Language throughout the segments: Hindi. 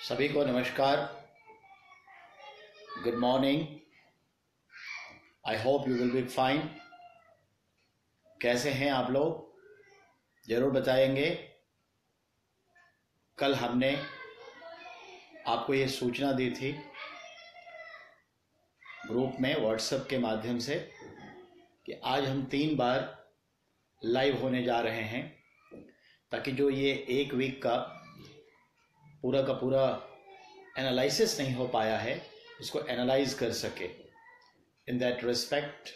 सभी को नमस्कार, good morning. I hope you will be fine. कैसे हैं आप लोग, जरूर बताएंगे। कल हमने आपको ये सूचना दी थी ग्रुप में व्हाट्सएप के माध्यम से कि आज हम 3 बार लाइव होने जा रहे हैं, ताकि जो ये एक वीक का पूरा एनालिसिस नहीं हो पाया है उसको एनालाइज कर सके। इन दैट रिस्पेक्ट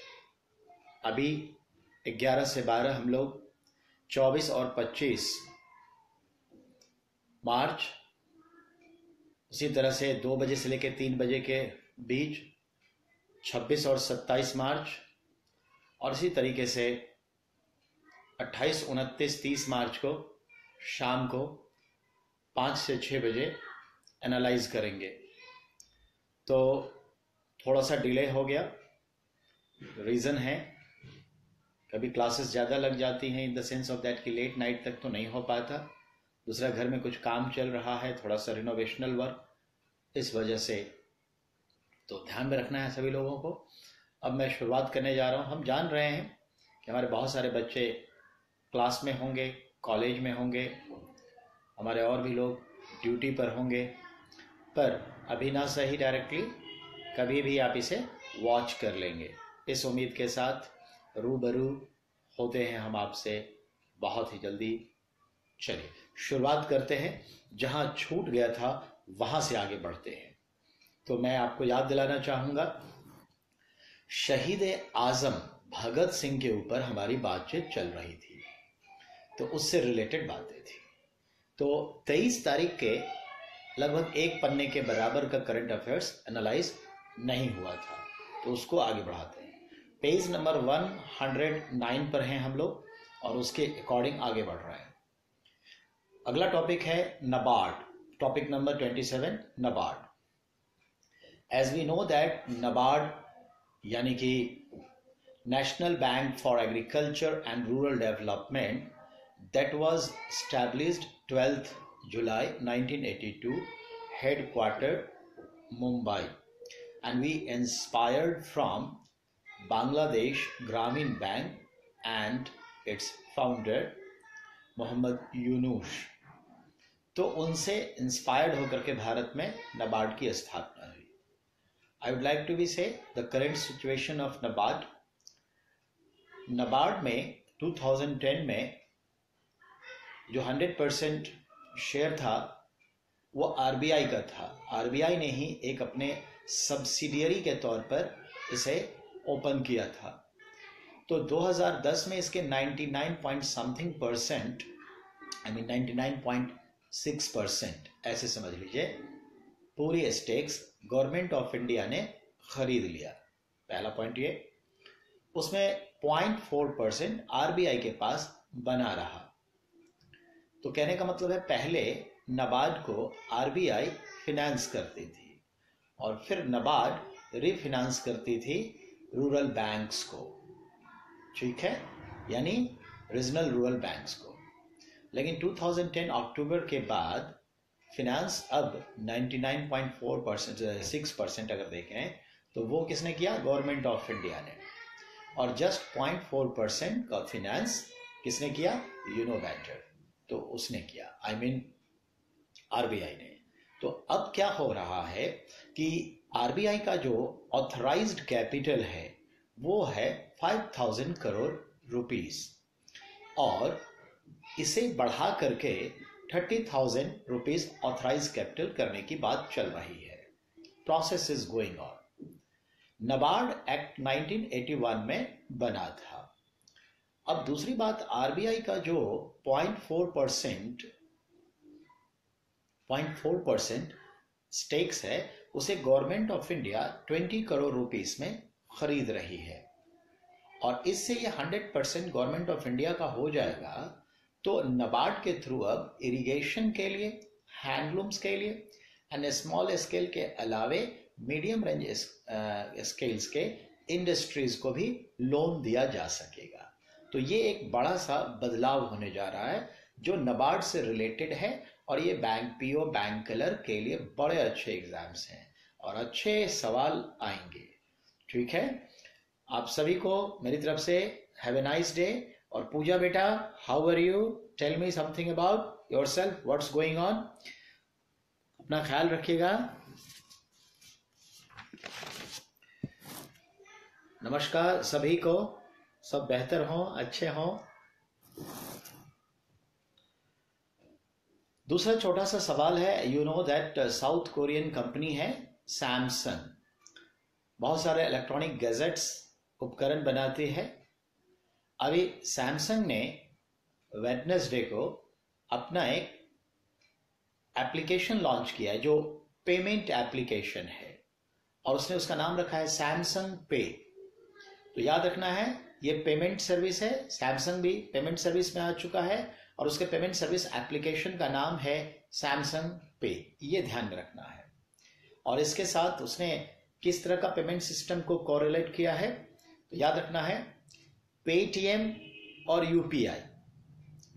अभी 11 से 12 हम लोग 24 और 25 मार्च, इसी तरह से 2 बजे से लेकर 3 बजे के बीच 26 और 27 मार्च, और इसी तरीके से 28, 29, 30 मार्च को शाम को 5 से 6 बजे एनालाइज करेंगे। तो थोड़ा सा डिले हो गया, रीज़न है कभी क्लासेस ज़्यादा लग जाती हैं, in the sense of that कि लेट नाइट तक तो नहीं हो पाता। दूसरा, घर में कुछ काम चल रहा है, थोड़ा सा रिनोवेशनल वर्क, इस वजह से तो ध्यान में रखना है सभी लोगों को। अब मैं शुरुआत करने जा रहा हूँ। हम जान रहे हैं कि हमारे बहुत सारे बच्चे क्लास में होंगे, कॉलेज में होंगे, हमारे और भी लोग ड्यूटी पर होंगे, पर अभी ना सही डायरेक्टली कभी भी आप इसे वॉच कर लेंगे। इस उम्मीद के साथ रूबरू होते हैं हम आपसे बहुत ही जल्दी। चलिए शुरुआत करते हैं, जहां छूट गया था वहां से आगे बढ़ते हैं। तो मैं आपको याद दिलाना चाहूँगा, शहीद आज़म भगत सिंह के ऊपर हमारी बातचीत चल रही थी, तो उससे रिलेटेड बातें थी। तो 23 तारीख के लगभग 1 पन्ने के बराबर का करंट अफेयर्स एनालाइज नहीं हुआ था, तो उसको आगे बढ़ाते हैं। पेज नंबर 109 पर हैं हम लोग और उसके अकॉर्डिंग आगे बढ़ रहे हैं। अगला टॉपिक है NABARD, topic number 27, NABARD. As we know that NABARD यानी कि National Bank for Agriculture and Rural Development, that was established 12th July 1982, headquartered Mumbai, and we inspired from Bangladesh Grameen Bank and its founder Mohammad Yunus. तो उनसे इंस्पायर्ड होकर के भारत में नाबार्ड की स्थापना हुई। I would like to be say the current situation of NABARD. NABARD में 2010 में जो 100% शेयर था वो आरबीआई का था। आरबीआई ने ही एक अपने सब्सिडियरी के तौर पर इसे ओपन किया था। तो 2010 में इसके 99.something%, आई मीन 99.6% ऐसे समझ लीजिए, पूरी स्टेक्स गवर्नमेंट ऑफ इंडिया ने खरीद लिया। पहला पॉइंट ये। उसमें 0.4% आरबीआई के पास बना रहा। तो कहने का मतलब है, पहले नाबार्ड को आरबीआई फिनेंस करती थी और फिर नाबार्ड रीफिनेंस करती थी रूरल बैंक्स को, ठीक है, यानी रीजनल रूरल बैंक्स को। लेकिन 2010 अक्टूबर के बाद फिनेंस अब 99.4%, 6% अगर देखें तो वो किसने किया? गवर्नमेंट ऑफ इंडिया ने। और जस्ट 0.4% का फिनेंस किसने किया? यूनो बैंकर, तो उसने किया, आई मीन आरबीआई ने। तो अब क्या हो रहा है कि आरबीआई का जो ऑथराइज्ड कैपिटल है वो है 5000 करोड़ रुपीस, और इसे बढ़ा करके 30,000 रुपीस ऑथराइज्ड कैपिटल करने की बात चल रही है। Process is going on. NABARD act 1981 में बना था। अब दूसरी बात, आरबीआई का जो 0.4% स्टेक्स है उसे government of India 20 crore rupees में खरीद रही है, और इससे ये 100% गवर्नमेंट ऑफ इंडिया का हो जाएगा। तो नाबार्ड के थ्रू अब इरिगेशन के लिए, हैंडलूम्स के लिए एंड स्मॉल स्केल के अलावे मीडियम रेंज स्केल्स के इंडस्ट्रीज को भी लोन दिया जा सकेगा। तो ये एक बड़ा सा बदलाव होने जा रहा है जो नाबार्ड से रिलेटेड है, और ये बैंक पीओ, बैंक क्लर के लिए बड़े अच्छे एग्जाम्स हैं और अच्छे सवाल आएंगे। ठीक है, आप सभी को मेरी तरफ से हैव ए नाइस डे। और पूजा बेटा, how are you? Tell me something about yourself, what's going on. अपना ख्याल रखिएगा। नमस्कार सभी को, सब बेहतर हों, अच्छे हों। दूसरा छोटा सा सवाल है, you know that south Korean company है सैमसंग, बहुत सारे इलेक्ट्रॉनिक गैजेट्स उपकरण बनाती है। अभी सैमसंग ने वेडनेसडे को अपना एक एप्लीकेशन लॉन्च किया है जो पेमेंट एप्लीकेशन है, और उसने उसका नाम रखा है सैमसंग पे। तो याद रखना है, ये पेमेंट सर्विस है, सैमसंग भी पेमेंट सर्विस में आ चुका है, और उसके पेमेंट सर्विस एप्लीकेशन का नाम है सैमसंग पे, ये ध्यान में रखना है। और इसके साथ उसने किस तरह का पेमेंट सिस्टम को कोरिलेट किया है, तो याद रखना है पेटीएम और यूपीआई,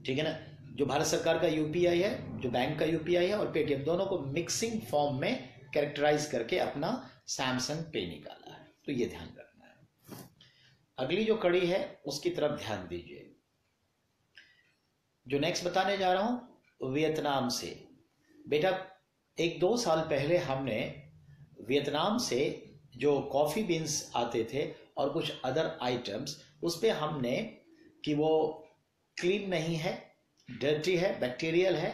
ठीक है ना। जो भारत सरकार का यूपीआई है, जो बैंक का यूपीआई है, और पेटीएम, दोनों को मिक्सिंग फॉर्म में कैरेक्टराइज करके अपना सैमसंग पे निकाला है। तो ये ध्यान रखना है। अगली जो कड़ी है उसकी तरफ ध्यान दीजिए। जो नेक्स्ट बताने जा रहा हूं वियतनाम से। बेटा 1-2 साल पहले हमने वियतनाम से जो कॉफी बीन्स आते थे और कुछ अदर आइटम्स, उस पे हमने कि वो क्लीन नहीं है, डर्टी है, बैक्टीरियल है,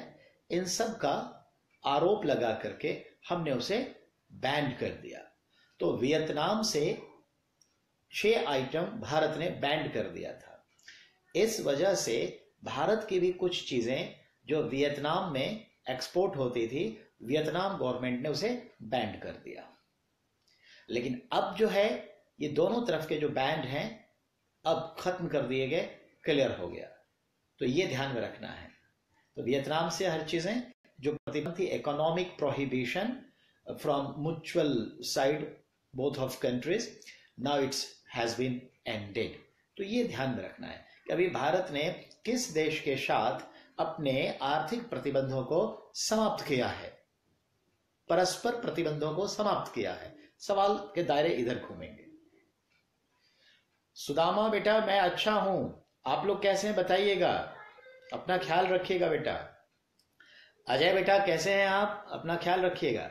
इन सब का आरोप लगा करके हमने उसे बैन कर दिया। तो वियतनाम से 6 आइटम भारत ने बैन कर दिया था। इस वजह से भारत की भी कुछ चीजें जो वियतनाम में एक्सपोर्ट होती थी, वियतनाम गवर्नमेंट ने उसे बैन कर दिया। लेकिन अब जो है, ये दोनों तरफ के जो बैन हैं अब खत्म कर दिए गए, क्लियर हो गया। तो ये ध्यान में रखना है। तो वियतनाम से हर चीजें जो प्रतिबंध थी, economic prohibition from mutual side both of countries, now it's has been ended. तो ये ध्यान में रखना है कि अभी भारत ने किस देश के साथ अपने आर्थिक प्रतिबंधों को समाप्त किया है, परस्पर प्रतिबंधों को समाप्त किया है। सवाल के दायरे इधर घूमेंगे। सुदामा बेटा, मैं अच्छा हूं, आप लोग कैसे हैं बताइएगा, अपना ख्याल रखिएगा बेटा। अजय बेटा कैसे हैं आप, अपना ख्याल रखिएगा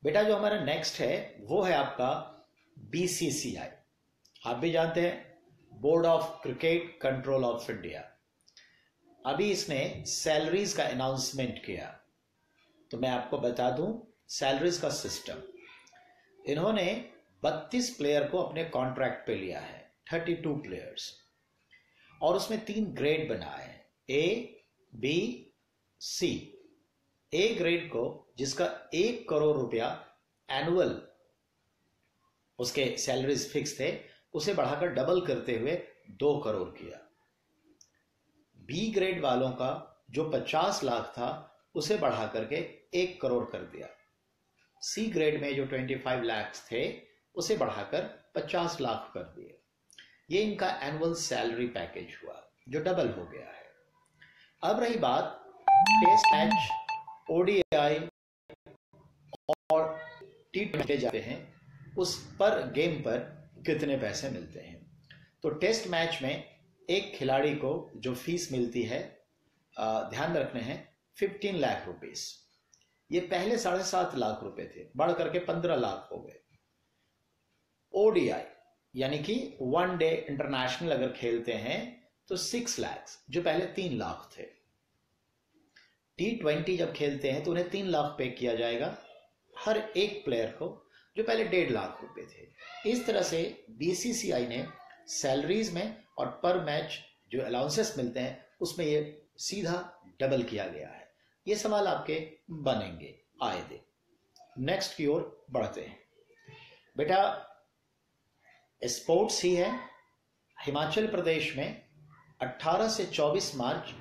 बेटा। जो हमारा नेक्स्ट है वो है आपका बीसीसीआई, आप भी जानते हैं, board of cricket control of India. अभी इसने सैलरीज का अनाउंसमेंट किया। तो मैं आपको बता दूं सैलरीज का सिस्टम, इन्होंने 32 प्लेयर को अपने कॉन्ट्रैक्ट पे लिया है, 32 प्लेयर्स, और उसमें 3 ग्रेड बनाए हैं, ए, बी, सी। ए ग्रेड को, जिसका 1 करोड़ रुपया एनुअल उसके सैलरीज फिक्स थे, उसे बढ़ाकर डबल करते हुए 2 करोड़ किया। बी ग्रेड वालों का जो 50 लाख था उसे बढ़ा करके 1 करोड़ कर दिया। सी ग्रेड में जो 25 लाख थे उसे बढ़ाकर 50 लाख कर दिए। ये इनका एनुअल सैलरी पैकेज हुआ जो डबल हो गया है। अब रही बात टेस्ट मैच, ओडीआई और टी20 जाते हैं, उस पर गेम पर कितने पैसे मिलते हैं। तो टेस्ट मैच में एक खिलाड़ी को जो फीस मिलती है, ध्यान रखने हैं, 15 लाख रुपीस। ये पहले 7.5 लाख रुपए थे, बढ़ करके 15 लाख हो गए। ओडीआई यानी कि 1 डे इंटरनेशनल अगर खेलते हैं तो 6 लाख, जो पहले 3 लाख थे। टी20 जब खेलते हैं तो उन्हें 3 लाख पे किया जाएगा हर एक प्लेयर को, जो पहले 1.5 लाख रुपए थे। इस तरह से बीसीसीआई ने सैलरीज में और पर मैच जो अलाउंसेस मिलते हैं उसमें ये सीधा डबल किया गया है। ये सवाल आपके बनेंगे आए दिन। नेक्स्ट की ओर बढ़ते हैं बेटा। स्पोर्ट्स ही है। हिमाचल प्रदेश में 18 से 24 मार्च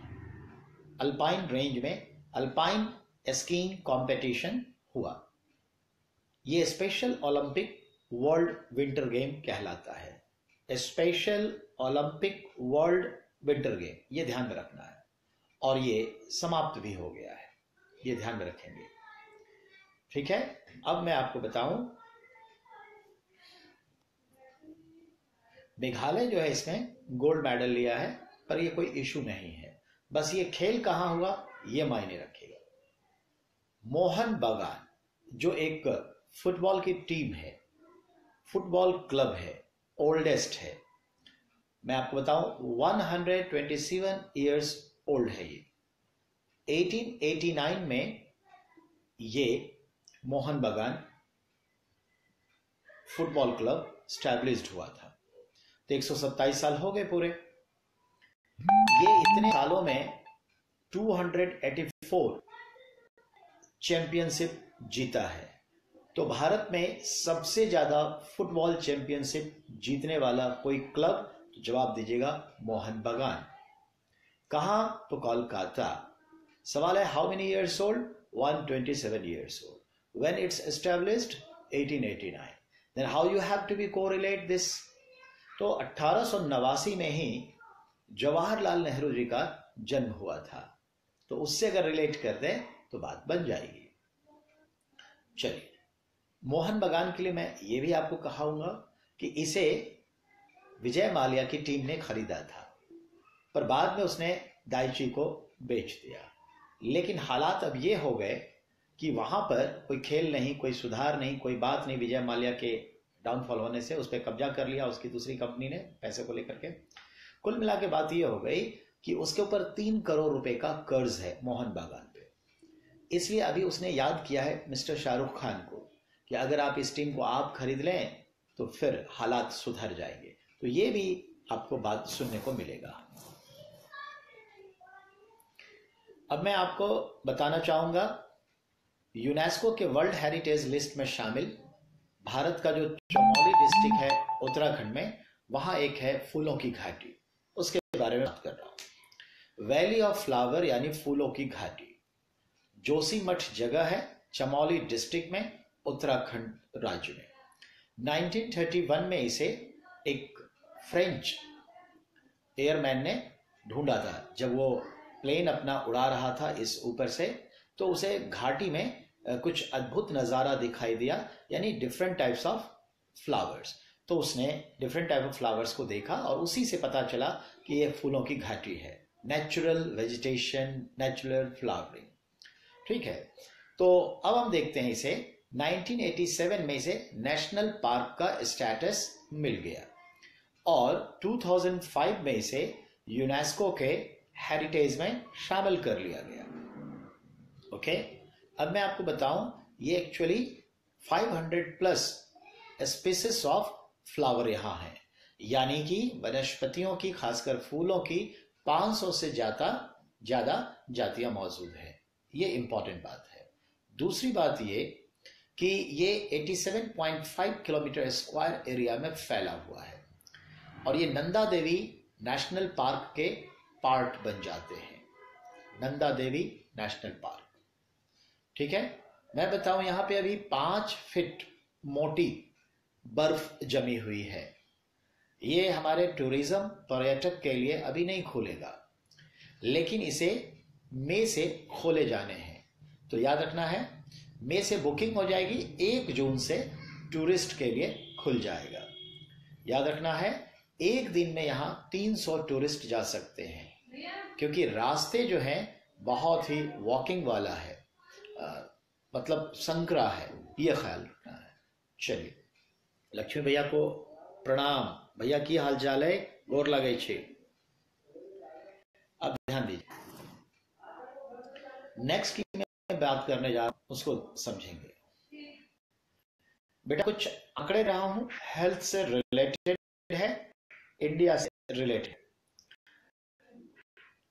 अल्पाइन रेंज में अल्पाइन स्कीइंग कंपटीशन हुआ। ये special Olympic world winter game कहलाता है। Special Olympic world winter game, ये ध्यान में रखना है। और ये समाप्त भी हो गया है, ये ध्यान में रखेंगे। ठीक है, अब मैं आपको बताऊं, मेघालय जो है इसमें गोल्ड मेडल लिया है, पर ये कोई इशू नहीं है, बस ये खेल कहां हुआ ये मायने रखेगा। मोहन बागान जो एक फुटबॉल की टीम है, फुटबॉल क्लब है, ओल्डेस्ट है, मैं आपको बताऊं 127 इयर्स ओल्ड है ये। 1889 में ये मोहन बागान फुटबॉल क्लब स्टैब्लिश्ड हुआ था, तो 127 साल हो गए पूरे। ये इतने सालों में 284 चैंपियनशिप जीता है। तो भारत में सबसे ज्यादा फुटबॉल चैंपियनशिप जीतने वाला कोई क्लब, तो जवाब दीजिएगा मोहन बागान। कहां? तो कोलकाता। सवाल है how many years old? 127 years old. When it's established? 1889. Then how you have to be correlate this? तो 1889 में ही जवाहरलाल नेहरू जी का जन्म हुआ था, तो उससे अगर रिलेट कर दें तो बात बन जाएगी। चलिए, मोहन बागान के लिए मैं ये भी आपको कहूंगा कि इसे विजय माल्या की टीम ने खरीदा था, पर बाद में उसने दाइची को बेच दिया। लेकिन हालात अब ये हो गए कि वहां पर कोई खेल नहीं, कोई सुधार नहीं, कोई बात नहीं। विजय माल्या के डाउनफॉल होने से उस पर कब्जा कर लिया उसकी दूसरी कंपनी ने पैसे को लेकर के। कुल मिला के बात ये हो गई कि उसके ऊपर 3 करोड़ रुपए का कर्ज है मोहन बागान पे। इसलिए अभी उसने याद किया है मिस्टर शाहरुख खान को कि अगर आप इस टीम को आप खरीद लें तो फिर हालात सुधर जाएंगे। तो ये भी आपको बात सुनने को मिलेगा। अब मैं आपको बताना चाहूंगा, यूनेस्को के वर्ल्ड हेरिटेज लिस्ट में शामिल भारत का जो चमोली डिस्ट्रिक्ट है उत्तराखंड में, वहां एक है फूलों की घाटी, उसके बारे में बात कर रहा हूं। वैली ऑफ फ्लावर यानी फूलों की घाटी, जोशीमठ जगह है चमोली डिस्ट्रिक्ट में, उत्तराखंड राज्य में। 1931 में इसे एक फ्रेंच एयरमैन ने ढूंढा था। जब वो प्लेन अपना उड़ा रहा था इस ऊपर से, तो उसे घाटी में कुछ अद्भुत नज़ारा दिखाई दिया, यानी डिफरेंट टाइप्स ऑफ फ्लावर्स। तो उसने डिफरेंट टाइप ऑफ फ्लावर्स को देखा और उसी से पता चला कि ये फूलों की घाटी है, नेचुरल वेजिटेशन, नेचुरल फ्लावरिंग। ठीक है, तो अब हम देखते हैं इसे 1987 में इसे नेशनल पार्क का स्टेटस मिल गया और 2005 में इसे यूनेस्को के हेरिटेज में शामिल कर लिया गया। ओके, अब मैं आपको बताऊं, ये actually 500 plus species of flower यहां है, यानी कि वनस्पतियों की, खासकर फूलों की 500 से ज्यादा जातियां मौजूद हैं। ये इंपॉर्टेंट बात है। दूसरी बात ये कि ये 87.5 किलोमीटर स्क्वायर एरिया में फैला हुआ है और ये नंदा देवी नेशनल पार्क के पार्ट बन जाते हैं। नंदा देवी नेशनल पार्क, ठीक है। मैं बताऊं, यहां पे अभी 5 फीट मोटी बर्फ जमी हुई है। ये हमारे टूरिज्म पर्यटक के लिए अभी नहीं खुलेगा, लेकिन इसे मई से खोले जाने हैं। तो याद रखना है, मई से बुकिंग हो जाएगी, 1 जून से टूरिस्ट के लिए खुल जाएगा। याद रखना है, एक दिन में यहाँ 300 टूरिस्ट जा सकते हैं, क्योंकि रास्ते जो हैं बहुत ही वॉकिंग वाला है, मतलब संकरा है, ये ख्याल रखना है। चलिए, लक्ष्मी भैया को प्रणाम। भैया की हाल चाल है? गोर लगे छे। अब ध्यान दीजिए, नेक्स्ट की मैं बात करने जा रहा हूं, उसको समझेंगे। बेटा कुछ आंकड़े रहा हूं, हेल्थ से रिलेटेड है, इंडिया से रिलेटेड।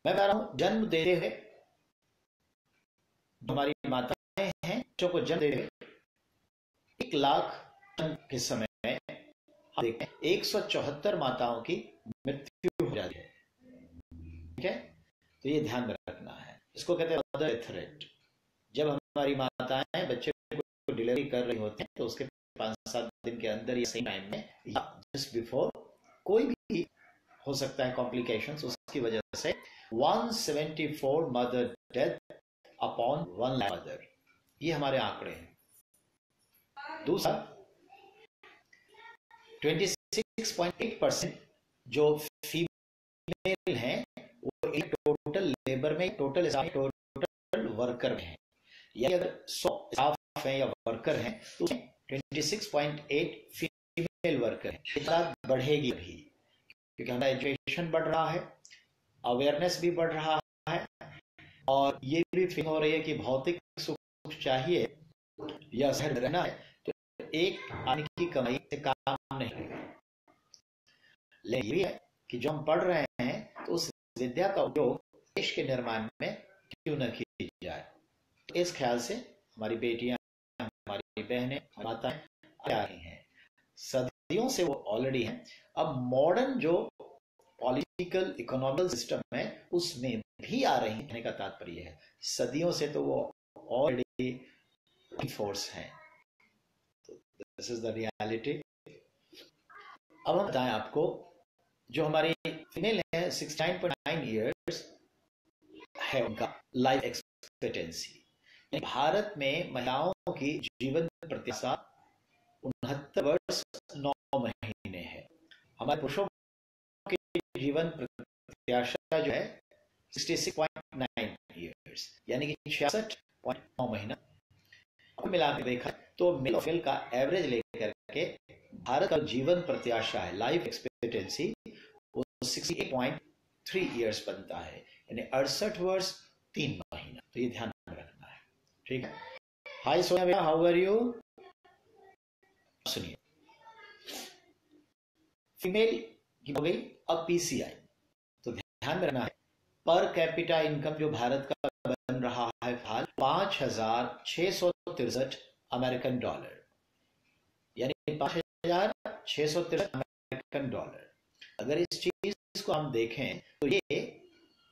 मैं बता रहा हूं, जन्म देते हुए हमारी माताएं हैं, बच्चों को जन्म देते हुए 1 लाख के समय में हम देखते हैं 174 माताओं की मृत्यु हो जाती है। ठीक है, तो ये ध्यान में रखना है। इसको कहते हैं मदर डेथ रेट। जब हमारी माताएं बच्चे को डिलीवरी कर रही होती हैं, तो उसके 5-7 दिन के अंदर या सही टाइम में या जस्ट बिफोर कोई भी हो सकता है कॉम्प्लिकेशंस, उसकी वजह से 174 mother death upon 1 lakh mother, ये हमारे आंकड़े हैं। दूसरा 26.8% जो फीमेल हैं वो एक टोटल लेबर में, टोटल वर्कर में है, या अगर 100 स्टाफ हैं या वर्कर हैं तो 26.8 फीमेल वर्कर है। तादाद बढ़ेगी अभी क्योंकि हमारा एजुकेशन बढ़ रहा है, अवेयरनेस भी बढ़ रहा है, और ये भी फील हो रही है कि भौतिक सुख चाहिए या शहर रहना है तो एक आने की कमाई से काम नहीं है। लेकिन ये भी है कि जो हम पढ़ रहे हैं तो उस विद्या का उपयोग देश के निर्माण में क्यों न की जाए। तो इस ख्याल से हमारी बेटियां, हमारी बहनें, माताएं आ रही हैं, सदियों से वो ऑलरेडी हैं। अब मॉडर्न जो पॉलिटिकल इकोनॉमिकल सिस्टम है उसमें भी आ रही कहने का तात्पर्य है, सदियों से तो वो ऑलरेडी फोर्स हैं। This is the reality. अब हम बताएं आपको, जो हमारी फीमेल है 69.9 ईयर्स है उनका लाइफ एक्सपेक्टेंसी। भारत में महिलाओं की जीवन प्रत्याशा 69 वर्ष 9 महीने है। हमारे पुरुषों की जीवन प्रत्याशा जो है 66.9 ईयर्स, यानी कि 66.9 महीना। मिला के देखा तो मेल और फीमेल का एवरेज लेकर के भारत का जीवन प्रत्याशा है, लाइफ एक्सपेक्टेंसी, वो 68.3 ईयर्स बनता है, यानी 68 वर्ष 3 महीना। तो ये ध्यान में रखना है, ठीक है। हाय सोनिया भैया, हाउ आर यू? सुनिए, फीमेल की हो गई। अब पीसीआई, तो ध्यान में रखना है पर कैपिटा इनकम जो भारत का बन रहा है हाल 5,663 अमेरिकन डॉलर, यानी 5,663 अमेरिकन डॉलर। अगर इस चीज को हम देखें तो ये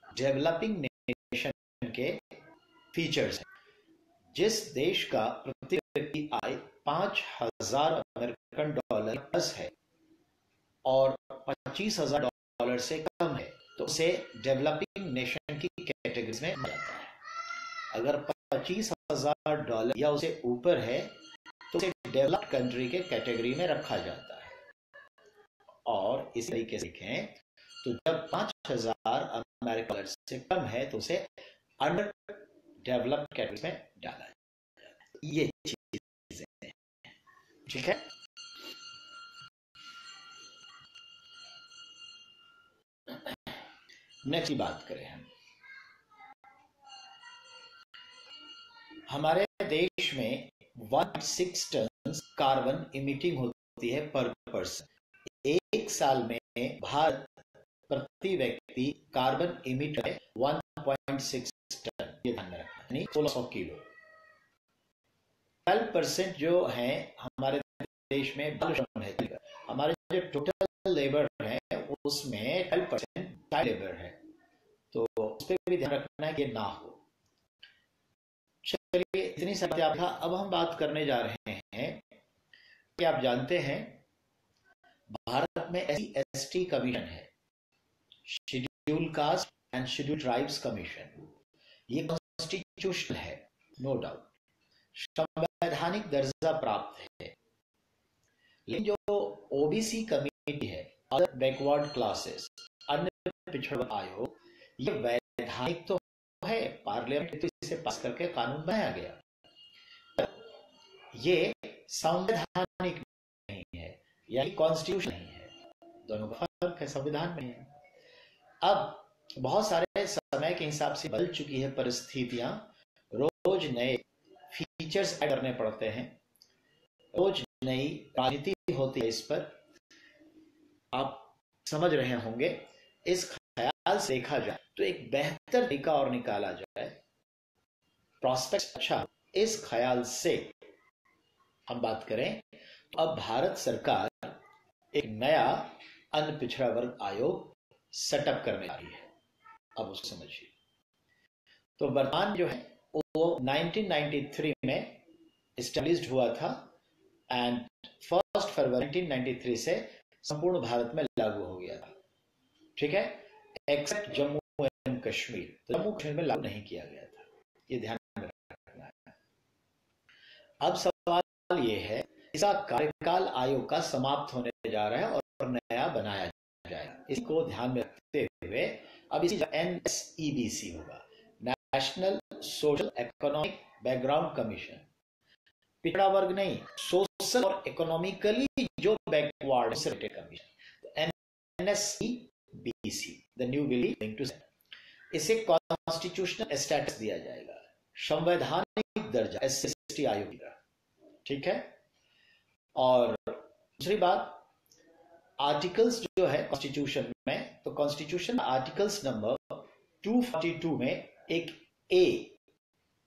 डेवलपिंग नेशन के फीचर्स हैं। जिस देश का प्रति व्यक्ति आय 5,000 अमेरिकन डॉलर प्लस है और 25,000 डॉलर से कम है तो उसे डेवलपिंग नेशन की कैटेगरी में जाता है। अगर 25,000 डॉलर या उसे ऊपर है तो उसे डेवलप्ड कंट्री के कैटेगरी में रखा जाता है। और इस तरीके से देखें तो जब 5,000 अमेरिकन डॉलर से कम है तो उसे अंडर डेवलप्ड कैटेगरी में डाला जाता है। ये चीजें हैं, ठीक है। नेक्स्ट की बात करें हम, हमारे देश में 1.6 टन कार्बन इमिटिंग होती है पर पर्सन। एक साल में भारत प्रति व्यक्ति कार्बन इमिट है 1.6 टन, ये ध्यान में रखना, यानी 1600 किलो। 12% जो है हमारे देश में बाल श्रम है। हमारे जो टोटल लेबर है उसमें 12% चाइल्ड लेबर है, तो उस पर भी ध्यान रखना है कि ना हो। चलिए, इतनी सारी बात। अब हम बात करने जा रहे हैं कि आप जानते हैं भारत में SC/ST कमीशन है, schedule caste and schedule tribes commission. ये कॉन्स्टिट्यूशनल है, नो डाउट, संवैधानिक दर्जा प्राप्त है। लेकिन जो ओबीसी कमेटी है, अदर बैकवर्ड क्लासेस, अन्य पिछड़ा आयोग, ये वैधानिक तो है, पार्लियामेंट तो इसे पास करके कानून बनाया गया, ये संवैधानिक नहीं है, यानी कॉन्स्टिट्यूशन नहीं है। दोनों का फर्क है, संविधान में है। अब बहुत सारे समय के हिसाब से बदल चुकी है परिस्थितियां, रोज नए फीचर्स ऐड करने पड़ते हैं, रोज नई राजनीति होती है। इस पर आप समझ रहे होंगे। इस ख्याल से देखा जाए तो एक बेहतर तरीका और निकाला जाए, प्रोस्पेक्ट अच्छा, इस ख्याल से हम बात करें तो अब भारत सरकार एक नया अन्य पिछड़ा वर्ग आयोग सेटअप करने जा रही है। अब उसको समझिए। तो वर्तमान जो है वो 1993 में एस्टेब्लिश्ड हुआ था एंड 1 फरवरी 1993 से संपूर्ण भारत में लागू हो गया था, ठीक है, एक्सेप्ट जम्मू एंड कश्मीर, तो जम्मू कश्मीर में लागू नहीं किया गया था, ये ध्यान में रखना है। अब सवाल ये है, इसका कार्यकाल आयोग का समाप्त होने जा रहा है और नया बनाया जाएगा। इसको ध्यान में रखते हुए अब इसी NSEBC होगा, national social economic background commission. पिछड़ा वर्ग नहीं, सोशल और इकोनॉमिकली जो बैकवर्ड से related commission, NSEBC the new will be going to set. इसे कॉन्स्टिट्यूशनल स्टेटस दिया जाएगा, संवैधानिक दर्जा SC/ST आयोग का, ठीक है। और दूसरी बात, आर्टिकल्स जो है कॉन्स्टिट्यूशन में, तो कॉन्स्टिट्यूशन आर्टिकल्स नंबर 242 में एक ए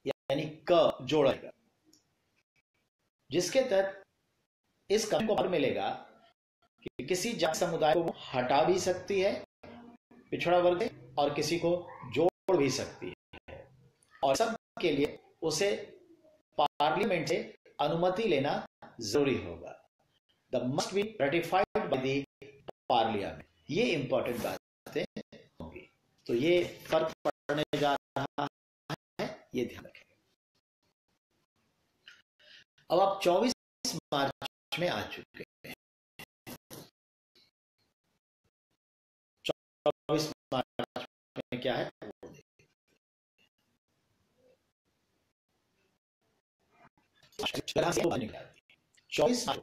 यानी क जोड़ा जाएगा, जिसके तहत इस कमीशन को मिलेगा कि किसी जाति समुदाय को हटा भी सकती है पिछड़ा वर्ग, और किसी को जोड़ भी सकती है, और सब के लिए उसे पार्लियामेंट से अनुमति लेना जरूरी होगा। The must be ratified by the parliament. ये इंपॉर्टेंट बातें होंगी, तो ये फर्क पड़ने जा रहा है, ये ध्यान रखें। अब आप 24 मार्च में आ चुके हैं। 24 मार्च में क्या है, 24 मार्च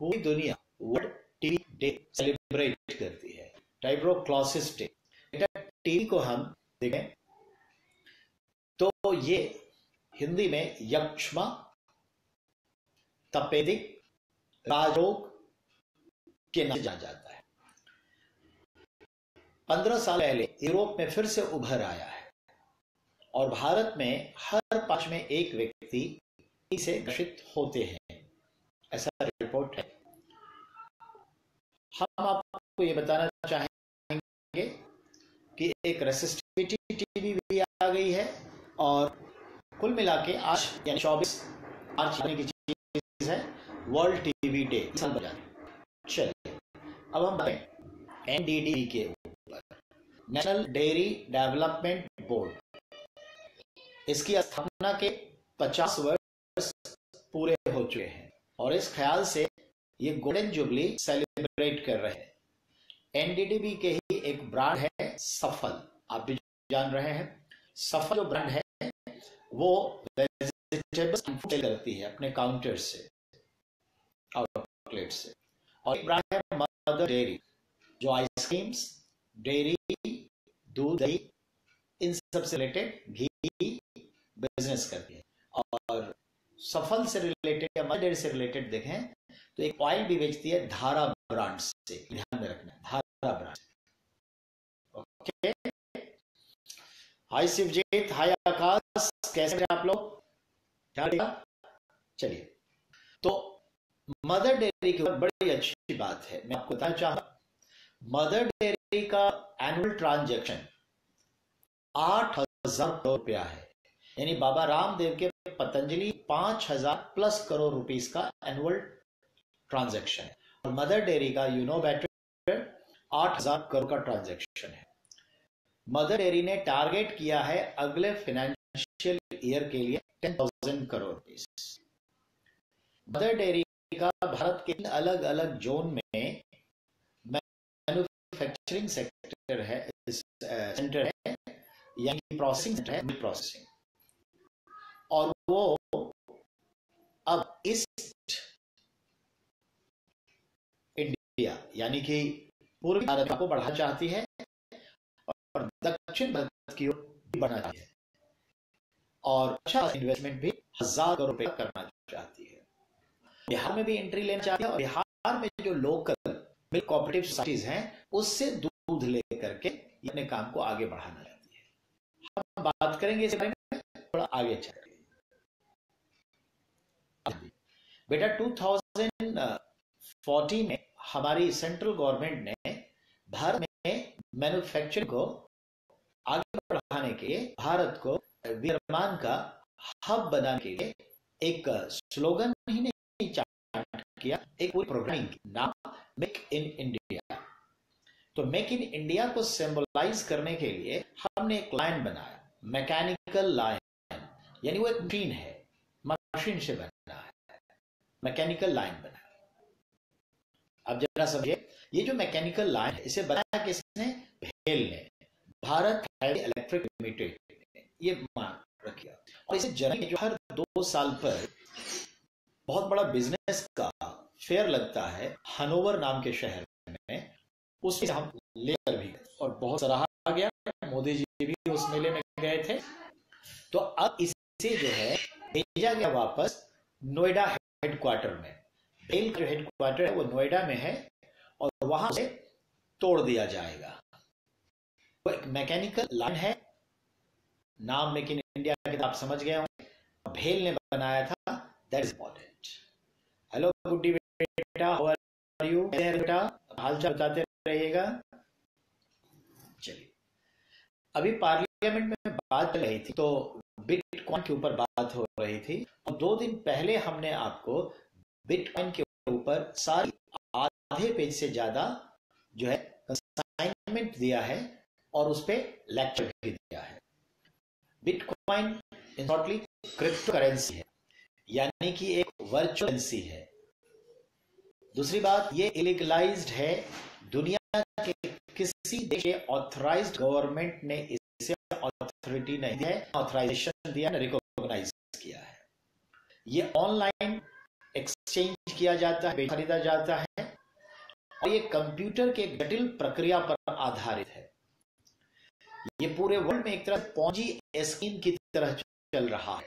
पूरी दुनिया वर्ल्ड टीवी डे सेलिब्रेट करती है, ट्यूबरक्लोसिस डे। टीवी को हम देखें तो ये हिंदी में यक्ष्मा, तपेदिक, राजरोग के नाम से जाना जाता है। 15 साल पहले यूरोप में फिर से उभर आया है, और भारत में हर 5 में एक व्यक्ति से ग्रसित होते हैं, ऐसा रिपोर्ट है। हम आपको ये बताना चाहेंगे कि एक रेसिस्टिविटी टीबी भी आ गई है, और कुल मिला के आज यानी 24 मार्च की चीज है वर्ल्ड टीबी डे साल बजा। चलिए अब हम बताएं NDDB के ऊपर, नेशनल डेयरी डेवलपमेंट बोर्ड। इसकी स्थापना के 50 वर्ष पूरे हो चुके हैं, और इस ख्याल से ये गोल्डन जुबली सेलिब्रेट कर रहे हैं। NDDB के ही एक ब्रांड है सफल, आप भी जान रहे हैं। सफल जो ब्रांड है वो वेजिटेबल्स सेल करती है अपने काउंटर से, आउटलेट से। और एक ब्रांड है मदर डेयरी, जो आइसक्रीम्स, डेयरी, दूध, दही, इन सब से रिलेटेड घी बिजनेस करती है। और सफल से रिलेटेड या मदर डेयरी से रिलेटेड देखें तो एक ऑयल भी बेचती है धारा ब्रांड से, ध्यान में रखना, धारा ब्रांड। ओके, हाय शिवजीत, हाय आकाश, कैसे हैं आप लोग? चलिए, तो मदर डेयरी के ऊपर बड़ी अच्छी बात है, मैं आपको बताना चाहूंगा। मदर डेयरी का एनुअल ट्रांजैक्शन 8,000 करोड़ रुपया है, यानी बाबा रामदेव के पतंजलि 5,000+ करोड़ रुपीस का एनुअल ट्रांजैक्शन है, और मदर डेयरी का यू नो बेटर 8,000 करोड़ का ट्रांजैक्शन है। मदर डेयरी ने टारगेट किया है अगले फाइनेंशियल ईयर के लिए 10,000 करोड़ रुपीस। मदर डेयरी का भारत के अलग अलग जोन में मैन्युफैक्चरिंग सेक्टर है, सेंटर है, यानी प्रोसेसिंग सेंटर है, मिल्क प्रोसेसिंग। और वो अब ईस्ट इंडिया यानी कि पूर्वी भारत को बढ़ाना चाहती है, और दक्षिण भारत की ओर भी बढ़ना चाहती है, और अच्छा इन्वेस्टमेंट भी 1,000 करोड़ रुपए करना चाहती है। बिहार में भी एंट्री लेना चाहती है, और बिहार में जो लोकल मिल्क कोऑपरेटिव सोसाइटीज हैं उससे दूध लेकर के अपने काम को आगे बढ़ाना चाहती है। हम बात करेंगे इस बारे में थोड़ा आगे चलेंगे। बेटा 2014 में हमारी सेंट्रल गवर्नमेंट ने भारत में मैन्युफैक्चरिंग को आगे बढ़ाने के लिए भारत को विनिर्माण का हब बनाने के लिए एक स्लोगन ही नहीं चार्ट किया, एक पूरी प्रोग्रामिंग नाम मेक इन इंडिया। तो मेक इन इंडिया को सिंबलाइज करने के लिए हमने एक लाइन बनाया, मैकेनिकल लाइन, यानी वो एक मशीन है, मशीन से बना है, मैकेनिकल लाइन बना। अब जरा समझिए, ये जो मैकेनिकल लाइन है इसे बनाया किसने? भेल ने, भारत हैवी इलेक्ट्रिक लिमिटेड ने ये मान रखा। और इसे जनरली जो हर 2 साल पर बहुत बड़ा बिजनेस का फेयर लगता है हनोवर नाम के शहर में, उससे हम लेकर भी और बहुत सराहा गया, मोदी जी भी उस मेले में गए थे। तो अब इसे जो है भेजा गया वापस नोएडा हेडक्वार्टर में। भेल का जो हेडक्वार्टर है वो नोएडा में है और वहां से तोड़ दिया जाएगा। वो एक मैकेनिकल लाइन है, नाम मेक इन इंडिया के आप समझ गए होंगे, भेल ने बनाया था, दैट इज इंपॉर्टेंट। हेलो गुड्डी बेटा, हाउ आर यू बेटा, हालचाल बताते रहिएगा। चलिए, अभी पार्लियामेंट में बात चल रही थी तो बिटकॉइन के ऊपर बात हो रही थी, और 2 दिन पहले हमने आपको बिटकॉइन के ऊपर सारी आधे पेज से ज्यादा जो है असाइनमेंट दिया है और उस पर लेक्चर भी दिया है। बिटकॉइन इन शॉर्टली क्रिप्टो करेंसी है, यानी कि एक वर्चुअल करेंसी है। दूसरी बात, ये इलीगलाइज्ड है, दुनिया के किसी देश के ऑथराइज्ड गवर्नमेंट ने इसे ऑथोरिटी नहीं दिया है, ऑथराइजेशन दिया, रिकॉग्नाइज किया है। ये ऑनलाइन एक्सचेंज किया जाता है, खरीदा जाता है, और ये कंप्यूटर के जटिल प्रक्रिया पर आधारित है। ये पूरे वर्ल्ड में एक तरह पॉन्जी स्कीम की तरह चल रहा है।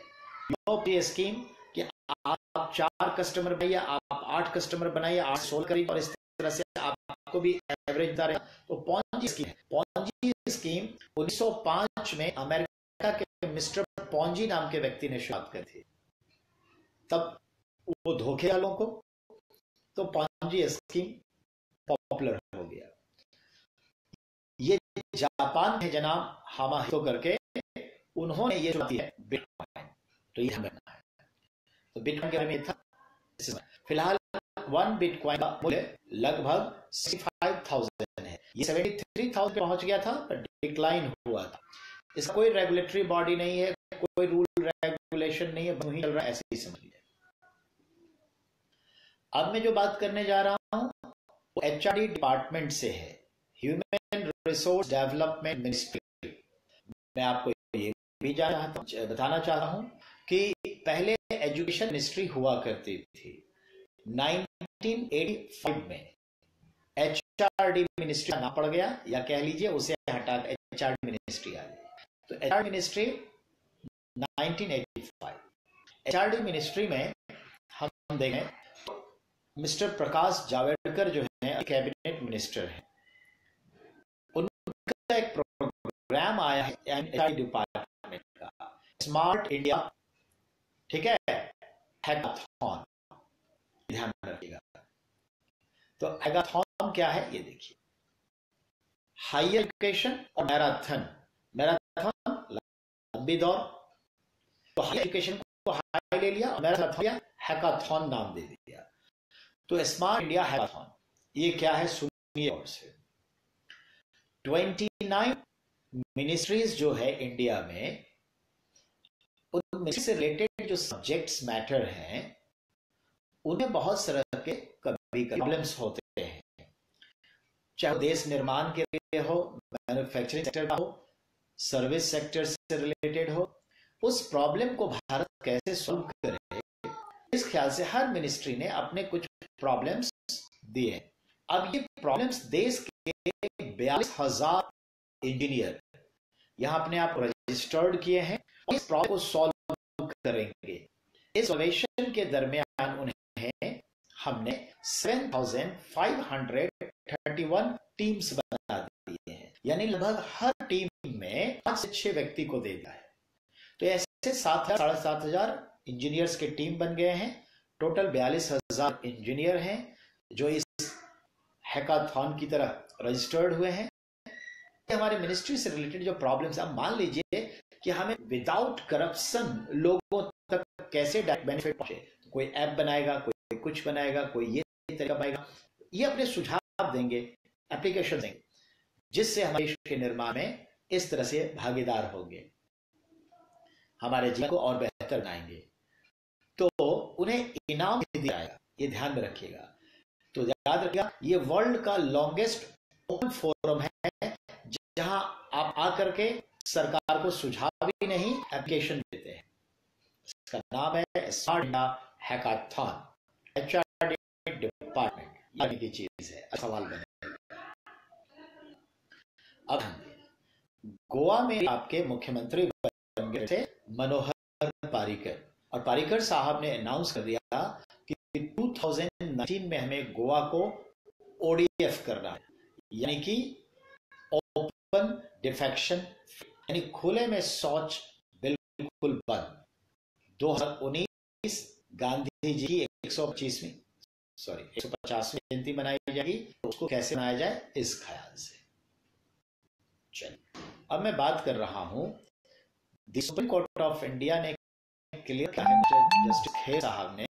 ये स्कीम कि आप 4 कस्टमर बनाइए, आप 8 कस्टमर बनाइए, 8 सोल्व करिए, और इस तरह से आपको भी एवरेज रहेगा। तो पॉन्जी स्कीम है। पॉन्जी स्कीम 1905 में अमेरिका के मिस्टर पॉन्जी नाम के व्यक्ति ने शुरुआत की थी। तब वो धोखे वालों को, तो पॉन्जी स्कीम पॉपुलर हो गया। ये जापान के जनाब हामाहितो करके उन्होंने ये शुरुआत की है बिटकॉइन। तो ये हमें है, तो बिटकॉइन के बारे में था। फिलहाल 1 बिटकॉइन का मूल्य लगभग 65,000 है। ये 73,000 पे पहुंच गया था, पर डिक्लाइन हुआ था। इसका कोई रेगुलेटरी बॉडी नहीं है, कोई रूल रेगुलेशन नहीं है, वही चल रहा है, ऐसे ही समझिए। अब मैं जो बात करने जा रहा हूं वो एचआरडी डिपार्टमेंट से है, ह्यूमन रिसोर्स डेवलपमेंट मिनिस्ट्री। मैं आपको ये भी बताना चाहता हूं कि पहले एजुकेशन मिनिस्ट्री हुआ करती थी। 1985 में एचआरडी मिनिस्ट्री नाम पड़ गया, या कह लीजिए उसे हटा एचआरडी मिनिस्ट्री आ गई। तो एचआरडी मिनिस्ट्री 1985, एचआरडी मिनिस्ट्री में हम देखें तो मिस्टर प्रकाश जावड़ेकर जो है कैबिनेट मिनिस्टर हैं। उनका एक प्रोग्राम आया है एचआरडी डिपार्टमेंट का, स्मार्ट इंडिया, ठीक है, हैकाथॉन, ध्यान रखिएगा। तो हैकाथॉन क्या है ये देखिए, हायर एजुकेशन और मैराथन। मैराथन लंबी दौड़, तो हायर एजुकेशन को हाई ले लिया और मैराथन हैकाथॉन नाम दे दिया। तो स्मार्ट इंडिया हैकाथॉन ये क्या है सुनिए और से। 29 मिनिस्ट्रीज जो है इंडिया में, उन मिनिस्ट्री से रिलेटेड जो सब्जेक्ट्स मैटर हैं उनमें बहुत तरह के कभी प्रॉब्लम्स होते हैं, चाहे देश निर्माण के लिए हो, मैन्युफैक्चरिंग सेक्टर का हो, सर्विस सेक्टर से रिलेटेड हो। उस प्रॉब्लम को भारत कैसे सॉल्व करे, इस ख्याल से हर मिनिस्ट्री ने अपने कुछ प्रॉब्लम्स दिए। अब ये प्रॉब्लम्स देश के 42,000 इंजीनियर यहां अपने आप रजिस्टर्ड किए हैं और इस प्रॉब्लम को सॉल्व करेंगे। इस सॉल्वेशन के दरमियान उन्हें हमने 7,531 टीम्स बना दिए हैं, यानी लगभग हर टीम में 5 से 6 व्यक्ति को दे दिया है। तो ऐसे 7,000 इंजीनियर्स के टीम बन गए हैं। टोटल 42,000 इंजीनियर हैं जो इस हैकाथॉन की तरह रजिस्टर्ड हुए हैं। हमारे मिनिस्ट्री से रिलेटेड जो प्रॉब्लम्स, अब मान लीजिए कि हमें विदाउट करप्शन लोगों तक कैसे डायरेक्ट बेनिफिट पहुंचे, कोई ऐप बनाएगा, कोई कुछ बनाएगा, कोई ये तरीका बनाएगा, ये अपने सुझाव देंगे, एप्लीकेशन देंगे। जिससे हमारे देश के निर्माण में इस तरह से भागीदार होंगे, हमारे जीवन को और बेहतर बनाएंगे, तो उन्हें इनाम भी दिया जाएगा। ये ध्यान में रखिएगा। तो याद रखिएगा, ये वर्ल्ड का लॉन्गेस्ट ओपन फोरम है जहां आप आकर के सरकार को सुझाव भी नहीं, एप्लीकेशन देते हैं। इसका नाम है smart India hackathon, HRD department, यानी की चीज है। सवाल बनेगा। अब गोवा में आपके मुख्यमंत्री बन गए थे मनोहर पारीकर, और पारीकर साहब ने अनाउंस कर दिया कि 2019 में हमें गोवा को ओडीएफ करना है, यानी कि ओपन डिफेक्शन, यानी खुले में शौच बिल्कुल बंद। 2019 गांधी जी की 150वीं जयंती मनाई जाएगी, तो उसको कैसे मनाया जाए इस ख्याल से। चलिए, अब मैं बात कर रहा हूं, सुप्रीम कोर्ट ऑफ इंडिया ने क्लियर किया है जस्टिस खेर साहब ने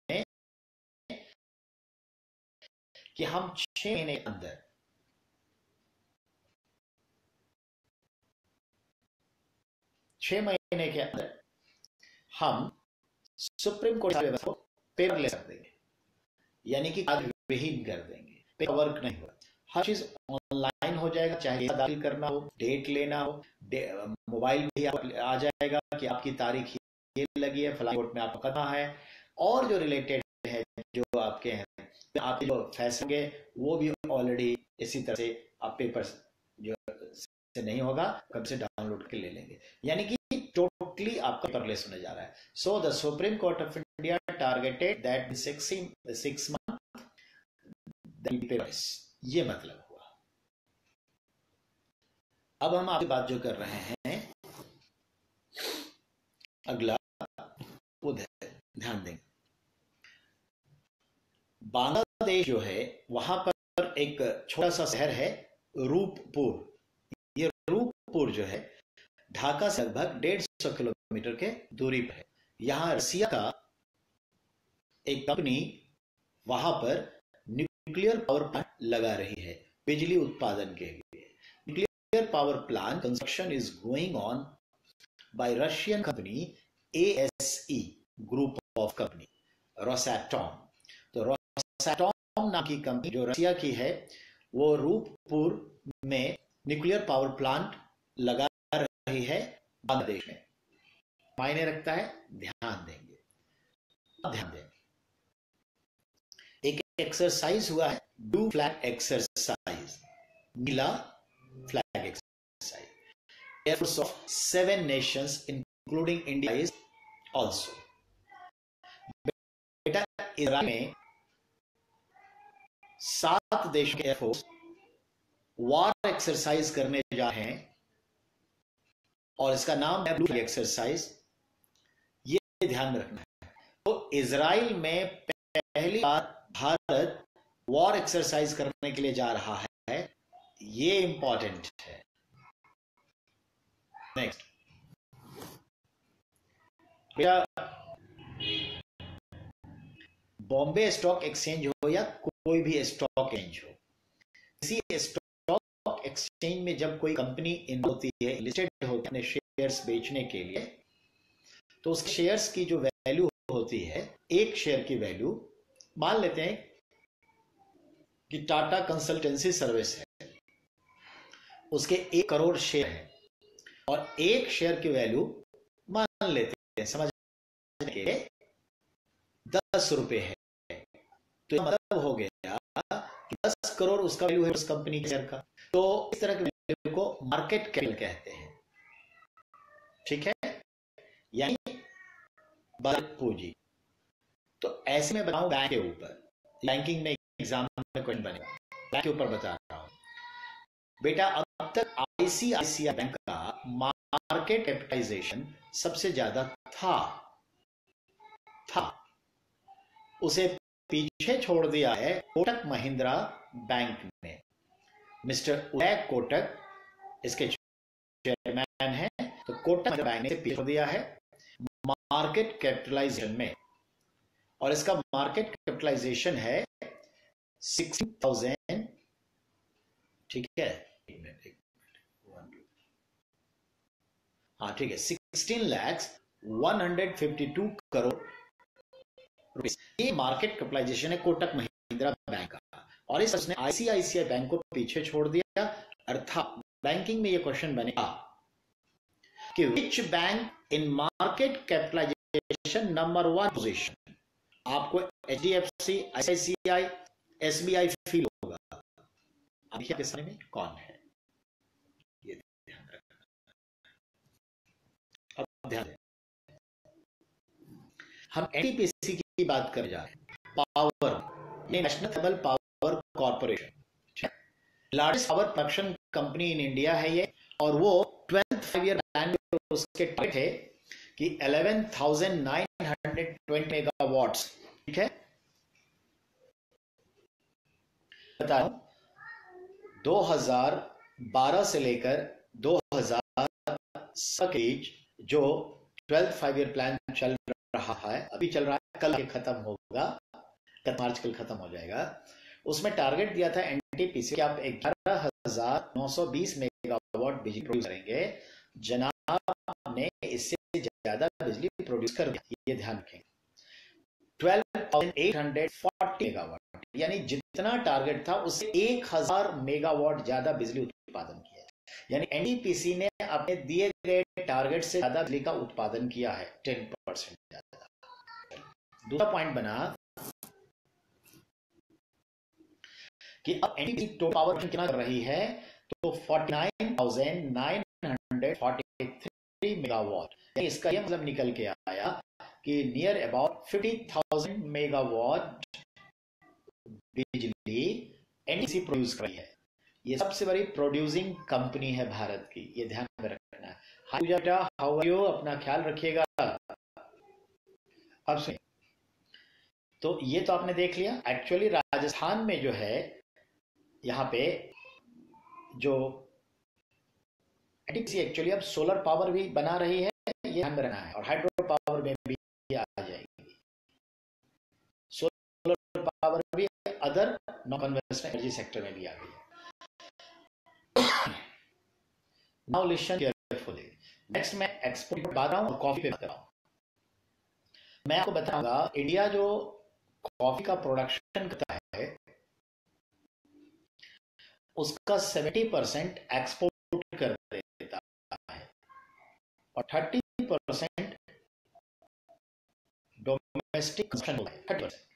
कि हम 6 महीने के अंदर हम सुप्रीम कोर्ट को पेपरलेस कर देंगे, यानी कि कागज विहीन कर देंगे, पेपर वर्क नहीं होगा, हर चीज ऑनलाइन हो जाएगा। चाहे दाखिल करना हो, डेट लेना हो, मोबाइल भी आ जाएगा कि आपकी तारीख ये लगी है, फलानी कोर्ट में आपका करना है, और जो रिलेटेड है, जो आपके हैं, आपके जो फैसले वो भी ऑलरेडी इसी तरह से आप पेपर जो से नहीं होगा, कब से डाउनलोड के ले लेंगे, यानी कि टोटली आपका पेपरलेस होने जा रहा है। So the supreme court of India targeted that 6 months paperless, ये मतलब हुआ। अब हम आपकी बात जो कर रहे हैं, अगला ध्यान दें, बांग्लादेश जो है वहां पर एक छोटा सा शहर है रूपपुर। ये रूपपुर जो है ढाका से लगभग 150 किलोमीटर के दूरी पर है। यहां रसिया का एक कंपनी वहां पर न्यूक्लियर पावर प्लांट लगा रही है बिजली उत्पादन के लिए। Nuclear power plant construction is going on by Russian company ASE group of company, Rosatom. तो रोसैटॉम नाम की कंपनी जो रशिया की है, वो रूपपुर में न्यूक्लियर पावर प्लांट लगा रही है बांग्लादेश में। मायने रखता है, ध्यान देंगे। ध्यान दें, एक एक्सरसाइज हुआ है, blue flag exercise, Neela flag exercise. Air force of 7 nations including India is also. बेटा, इजराइल में 7 देशों के एयरफोर्स वॉर एक्सरसाइज करने जा रहे हैं, और इसका नाम है ब्लू फ्लैग एक्सरसाइज। ये ध्यान में रखना है। तो इजराइल में पहली बार भारत वॉर एक्सरसाइज करने के लिए जा रहा है, ये इंपॉर्टेंट है। नेक्स्ट, बॉम्बे स्टॉक एक्सचेंज हो या कोई भी स्टॉक एक्सचेंज हो, किसी स्टॉक एक्सचेंज में जब कोई कंपनी इन्वॉल्व होती है, लिस्टेड होती है अपने शेयर्स बेचने के लिए, तो उस शेयर्स की जो वैल्यू होती है, एक शेयर की वैल्यू, मान लेते हैं कि टाटा कंसल्टेंसी सर्विस है, उसके 1 करोड़ शेयर है, और एक शेयर की वैल्यू मान लेते हैं समझने के लिए 10 रुपए है। तो मतलब हो गया कि 10 करोड़ उसका वैल्यू है उस कंपनी के शेयर का। तो इस तरह के वैल्यू को मार्केट कैपिटल कहते हैं, ठीक है, यानी बाजार पूंजी। तो ऐसे में बताऊं बैंक के ऊपर, बैंकिंग में एग्जाम में क्वेश्चन बनेगा, बैंक के ऊपर बता रहा हूं बेटा। अब तक आईसीआईसीआई बैंक का मार्केट कैपिटलाइजेशन सबसे ज्यादा था, उसे पीछे छोड़ दिया है कोटक महिंद्रा बैंक ने। मिस्टर उदय कोटक इसके चेयरमैन हैं, तो कोटक महिंद्रा बैंक ने पीछे छोड़ दिया है मार्केट कैपिटलाइजेशन में, और इसका मार्केट कैपिटलाइजेशन है 16,000, ठीक है, हाँ ठीक है, 16,152 करोड़ रुपीस, ये मार्केट कैपिटलाइजेशन है कोटक महिंद्रा बैंक का। और इस उसने आईसीआईसीआई बैंक को पीछे छोड़ दिया। अर्थात बैंकिंग में ये क्वेश्चन बनेगा कि which bank in market capitalisation number 1 position. आपको एचडीएफसी, आईसीआईसीआई, एसबीआई फील होगा। अब देखिए आपके सामने में कौन है, ये ध्यान रखना। अब ध्यान दें, हम एनटीपीसी की बात कर जा रहे हैं। पावर, ये national thermal power corporation, largest power production company in India है ये। और वो 12th 5-year प्लान में उसके टारगेट है कि 11,920 मेगावाट्स, ठीक है। बता रहा हूं 2012 से लेकर 2017 के बीच जो 12th 5-year प्लान चल रहा है, अभी चल रहा है, कल खत्म होगा, मार्च कल खत्म हो जाएगा। उसमें टारगेट दिया था एनटीपीसी कि आप 11,920 मेगावाट बिजली प्रोड्यूस करेंगे। जनाब ने इससे ज्यादा बिजली प्रोड्यूस कर दिया, ये ध्यान रखें। 12,840 मेगावाट, यानी जितना टारगेट था उससे 1,000 मेगावाट ज्यादा बिजली उत्पादन किया। यानी एनटीपीसी ने अपने दिए गए टारगेट से ज्यादा बिजली का उत्पादन किया है, 10% ज्यादा। दूसरा पॉइंट बना कि अब एनटीपीसी टोटल पावर कितना कर रही है, तो 49,943 मेगावाट। यानी इसका यह मतलब निकल के आया कि नियर अबाउट 50,000 मेगावाट बिजली एनटीपीसी प्रोड्यूस कर रही है। ये सबसे बड़ी प्रोड्यूसिंग कंपनी है भारत की, ये ध्यान में रखना है। हाय बेटा, हाउ आर यू, अपना ख्याल रखिएगा। अब सुनिए, तो ये तो आपने देख लिया। एक्चुअली राजस्थान में जो है, यहाँ पे जो एनटीपीसी एक्चुअली अब सोलर पावर भी बना रही है, ये ध्यान में रखना है, और हाइड्रो पावर में भी आ जाएगी। सोलर पावर भी other non conventional energy sector में भी आ गई है। Now listen carefully. नेक्स्ट मैं एक्सपोर्ट बात रहा हूं और कॉफी पे बात रहा हूं। मैं आपको बताऊंगा इंडिया जो कॉफी का प्रोडक्शन करता है उसका 70% एक्सपोर्ट कर देता है और 30% डोमेस्टिक कंजम्पशन होता है। 30%।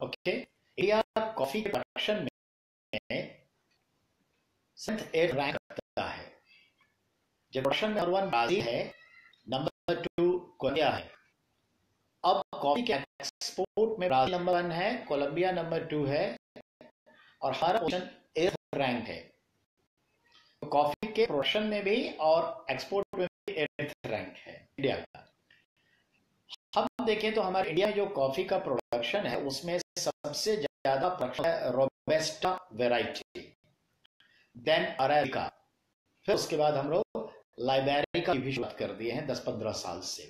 ओके, इंडिया कॉफी के प्रोडक्शन में 7th-8th रैंक रखता है। जब प्रोडक्शन में नंबर 1 ब्राजील है, नंबर 2 कोलंबिया है। अब कॉफी के एक्सपोर्ट में ब्राजील नंबर 1 है, कोलंबिया नंबर 2 है, और हमारा पोजीशन 8th रैंक है। तो कॉफी के प्रोडक्शन में भी और एक्सपोर्ट में भी 8th रैंक है इंडिया का। हम देखें तो हमारे इंडिया में जो कॉफी का प्रोडक्शन है उसमें सबसे ज्यादा प्रोडक्शन है रोबस्टा वेराइटी, देन अरेबिका, फिर उसके बाद हम लोग लाइबेरिका की भी शुरुआत कर दिए हैं 10-15 साल से।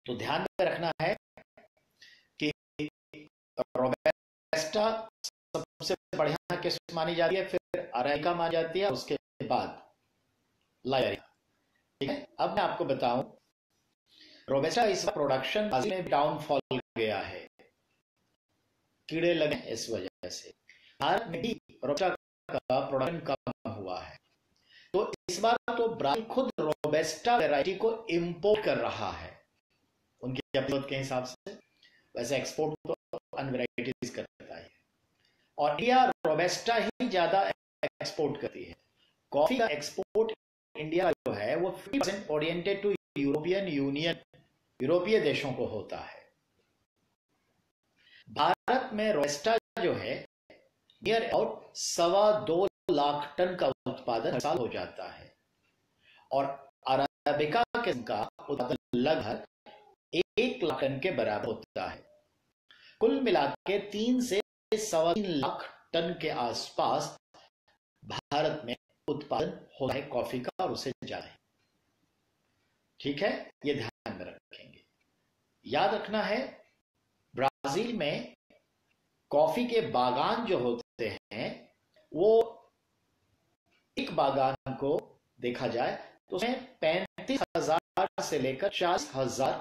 तो ध्यान में रखना है कि रोबस्टा सबसे बढ़िया किस्म मानी जाती है, फिर अरेबिका मानी जाती है, उसके बाद लाइबेरिका। ठीक है, अब मैं आपको बताऊं रोबस्टा इस प्रोडक्शन में डाउनफॉल गया है, कीड़े लगे इस वजह से। भारत में भी रोबस्टा का प्रोडक्शन कम हुआ है। तो इस बार तो ब्राजील खुद रोबस्टा वैरायटी को इंपोर्ट कर रहा है उनकी जरूरत के हिसाब से। वैसे एक्सपोर्ट तो अन्य वैरायटीज करता है, और इंडिया रोबस्टा ही ज्यादा एक्सपोर्ट करती है। कॉफी का एक्सपोर्ट इंडिया जो है वो 50% ओरिएंटेड टू यूरोपियन यूनियन, यूरोपीय देशों को होता है। भारत में रोबस्टा जो है नियर अबाउट 2.25 लाख टन का उत्पादन हर साल हो जाता है, और अरेबिका का उत्पादन लगभग 1 लाख टन के बराबर होता है। कुल मिलाकर 3 से 3.25 लाख टन के आसपास भारत में उत्पादन होता है कॉफी का, और उससे ज्यादा है। ठीक है, ये ध्यान में रखेंगे। याद रखना है ब्राजील में कॉफी के बागान जो होते हैं वो एक बागान को देखा जाए तो उसमें 35,000 से लेकर 40,000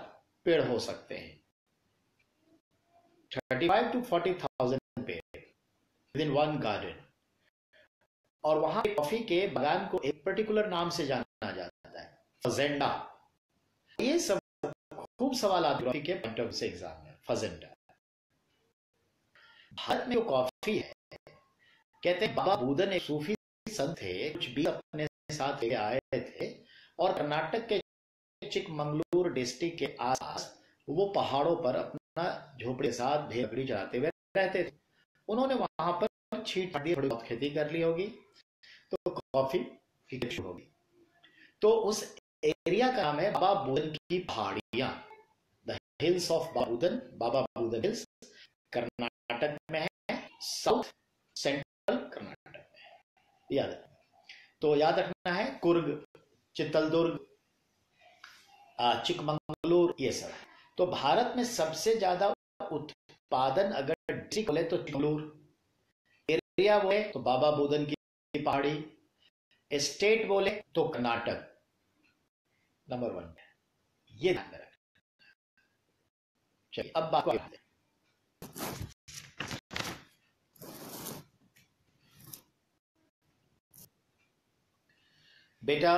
पेड़ हो सकते हैं। 35 to 40,000 पेड़ विद इन वन गार्डन। और वहां कॉफी के बागान को एक पर्टिकुलर नाम से जाना जाता है, फजेंडा। ये सब खूब सवाल आते के पॉइंट ऑफ से एग्जाम में। फजेंडा भारत में जो कॉफी है, कहते हैं बाबा बुदन एक सूफी संत थे, कुछ भी अपने साथ लेके आए थे और कर्नाटक के चिकमंगलूर डिस्ट्रिक्ट के आसपास वो पहाड़ों पर अपना झोपड़ी के साथ भेड़ चलाते हुए रहते थे। उन्होंने वहां पर छींट दी, थोड़ी बहुत खेती कर ली होगी, तो कॉफी की खेती शुरू होगी। तो उस एरिया का नाम है बाबा बुदन की पहाड़ियां, the hills of Babudan. Baba Budan hills Karnataka में है, साउथ सेंट्रल कर्नाटक में है, याद रखना। तो याद रखना है कुर्ग, चित्तलदुर्ग, चिकमंगलूर, ये सब। तो भारत में सबसे ज्यादा उत्पादन अगर डिस्ट्रिक्ट बोले तो चिकमंगलूर, एरिया बोले तो बाबा बुदन की पहाड़ी, स्टेट बोले तो कर्नाटक नंबर 1 है। ये ध्यान में रखना। चलिए अब बात को बेटा,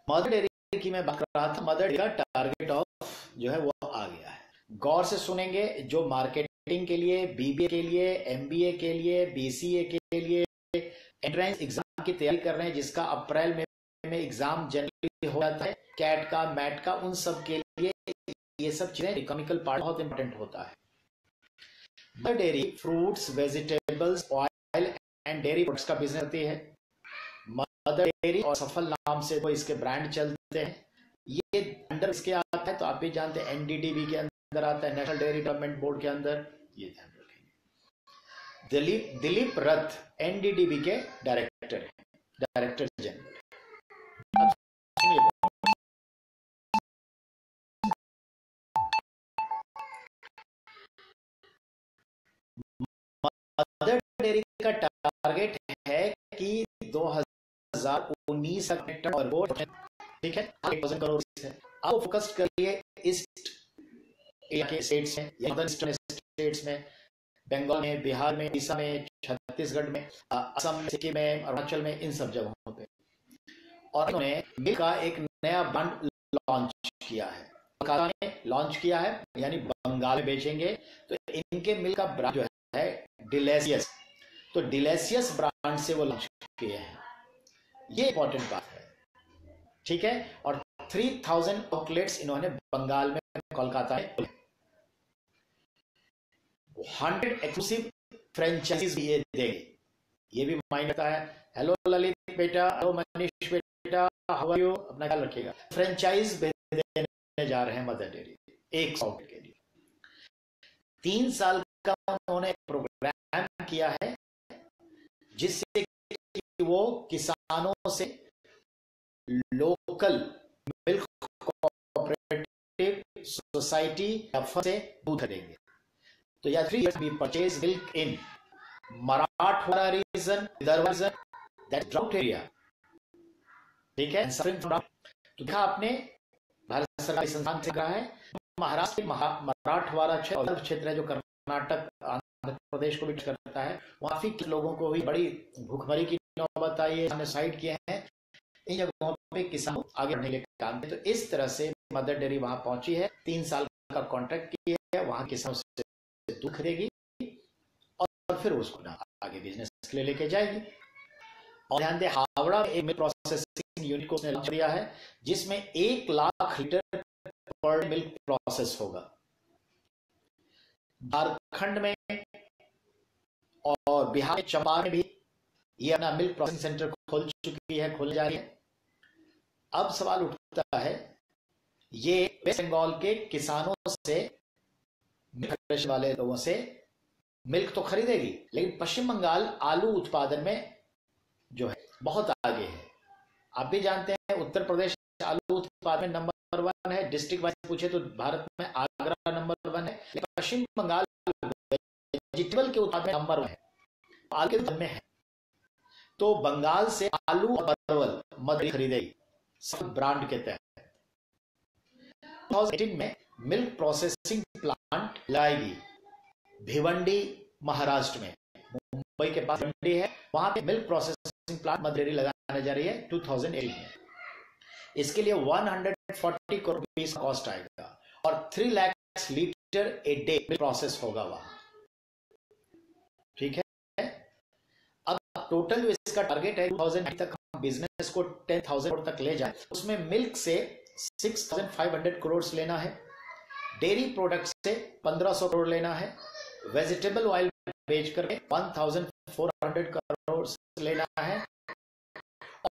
मदर डेयरी की मैं बात कर रहा था। मदर डेयरी का टारगेट ऑफ जो है वो आ गया है। गौर से सुनेंगे, जो मार्केटिंग के लिए, बीबीए के लिए, एमबीए के लिए, बीसीए के लिए एंट्रेंस एग्जाम की तैयारी कर रहे हैं, जिसका अप्रैल में एग्जाम जनरली हो जाता है, कैट का, मैट का, उन सब के लिए ये सब चीजें इकोनॉमिकल पार्ट बहुत इंपॉर्टेंट होता है। Mother dairy fruits, vegetables, oil and dairy products का बिजनेस करती है। मदर डेयरी और सफल नाम से तो इसके ब्रांड चलते हैं। ये अंडर इसके आता है, तो आप भी जानते हैं एनडीडीबी के अंदर आता है, नेशनल डेयरी डेवलपमेंट बोर्ड के अंदर। ये ध्यान रखेंगे। दिलीप रथ एनडीडीबी के डायरेक्टर है, डायरेक्टर जनरल। अब सुनिए, मदर डेयरी का टारगेट है कि 2019 तक और वो ठीक है 1,000 करोड़ है। आप फोकस करिए ईस्ट एरिया के स्टेट्स में, नॉर्दर्न ईस्टर्न स्टेट्स में, बंगाल में, बिहार में, उड़ीसा में, छत्तीसगढ़ में, असम में, सिक्किम में, अरुणाचल में, इन सब जगहों पे। और उन्होंने मिल्क का एक नया ब्रांड लॉन्च किया है, कोलकाता में लॉन्च किया है, यानी बंगाल में बेचेंगे। तो इनके मिल्क का ब्रांड जो है डिलेशियस, तो डिलेशियस ब्रांड से वो लॉन्च किए हैं। ये इंपॉर्टेंट बात है, ठीक है। और 3,000 आउटलेट्स इन्होंने बंगाल में, कोलकाता में, 100 एक्सक्लूसिव फ्रेंचाइजीज ये देंगे। ये भी माइंड रखता है। हेलो ललित बेटा, हेलो मनीष बेटा, हाउ आर यू, अपना ख्याल रखिएगा। फ्रेंचाइज देने जा रहे हैं मदर डेयरी 100 के लिए। 3 साल का उन्होंने प्रोग्राम किया है, जिससे कि वो किसानों से लोकल मिल्क कोऑपरेटिव सोसाइटी से दूध खरीदेंगे। तो या 3 years we purchase milk in Marathwada region, Vidarbha region, that drought area, ठीक है, suffering from drought। तो देखा आपने, भारत सरकार संस्थान से कहा है, महाराष्ट्र के मराठवाड़ा क्षेत्र है, जो कर्नाटक, आंध्र प्रदेश को भी करता है, वहां काफी लोगों को भी बड़ी भूखमरी की नौबत आई है, हमने साइड किए हैं। इन जगहों पे किसान आगे बढ़ने के लिए काम किया। तो इस तरह से मदर डेयरी वहां पहुंची है, 3 साल का कॉन्ट्रैक्ट किया है, वहां किसानों से दूध खरीदेगी और फिर उसको आगे बिजनेस के लिए लेके जाएगी। और ध्यान दे, हावड़ा में एक मिल्क प्रोसेसिंग यूनिट को उसने लॉन्च किया है, जिसमें 1 लाख लीटर पर मिल्क प्रोसेस होगा। झारखंड में और बिहार में, चंपारण में भी ये अपना मिल्क प्रोसेसिंग सेंटर खोल चुकी है, खोलने जा रही है। अब सवाल उठता है, ये वेस्ट बंगाल के किसानों से, मिल्क वाले लोगों से मिल्क तो खरीदेगी, लेकिन पश्चिम बंगाल आलू उत्पादन में जो है बहुत आगे है। आप भी जानते हैं उत्तर प्रदेश आलू उत्पादन में नंबर 1 है, डिस्ट्रिक्ट वाइज पूछे तो भारत में आगरा नंबर 1 है, लेकिन पश्चिम बंगाल वेजिटेबल के उत्पादन में नंबर 1 है, आलू के उत्पादन में है। तो बंगाल से आलू और परवल मदर खरीदेगी सब ब्रांड के तहत। 2018 में मिल्क प्रोसेसिंग प्लांट लगाएगी भिवंडी महाराष्ट्र में, मुंबई के पास भिवंडी है, वहां पे milk processing plant mother dairy लगाने जा रही है 2018 में। इसके लिए 140 करोड़ रुपीस कॉस्ट आएगा और 3 lakh litre a day process होगा वहां। ठीक है, अब टोटल जो इसका टारगेट है 2000 तक हम बिजनेस को 10,000 करोड़ तक ले जाए, उसमें मिल्क से 6,500 करोड़ लेना है, डेयरी प्रोडक्ट से 1,500 करोड़ लेना है, वेजिटेबल ऑयल बेच करके 1,400 करोड़ लेना है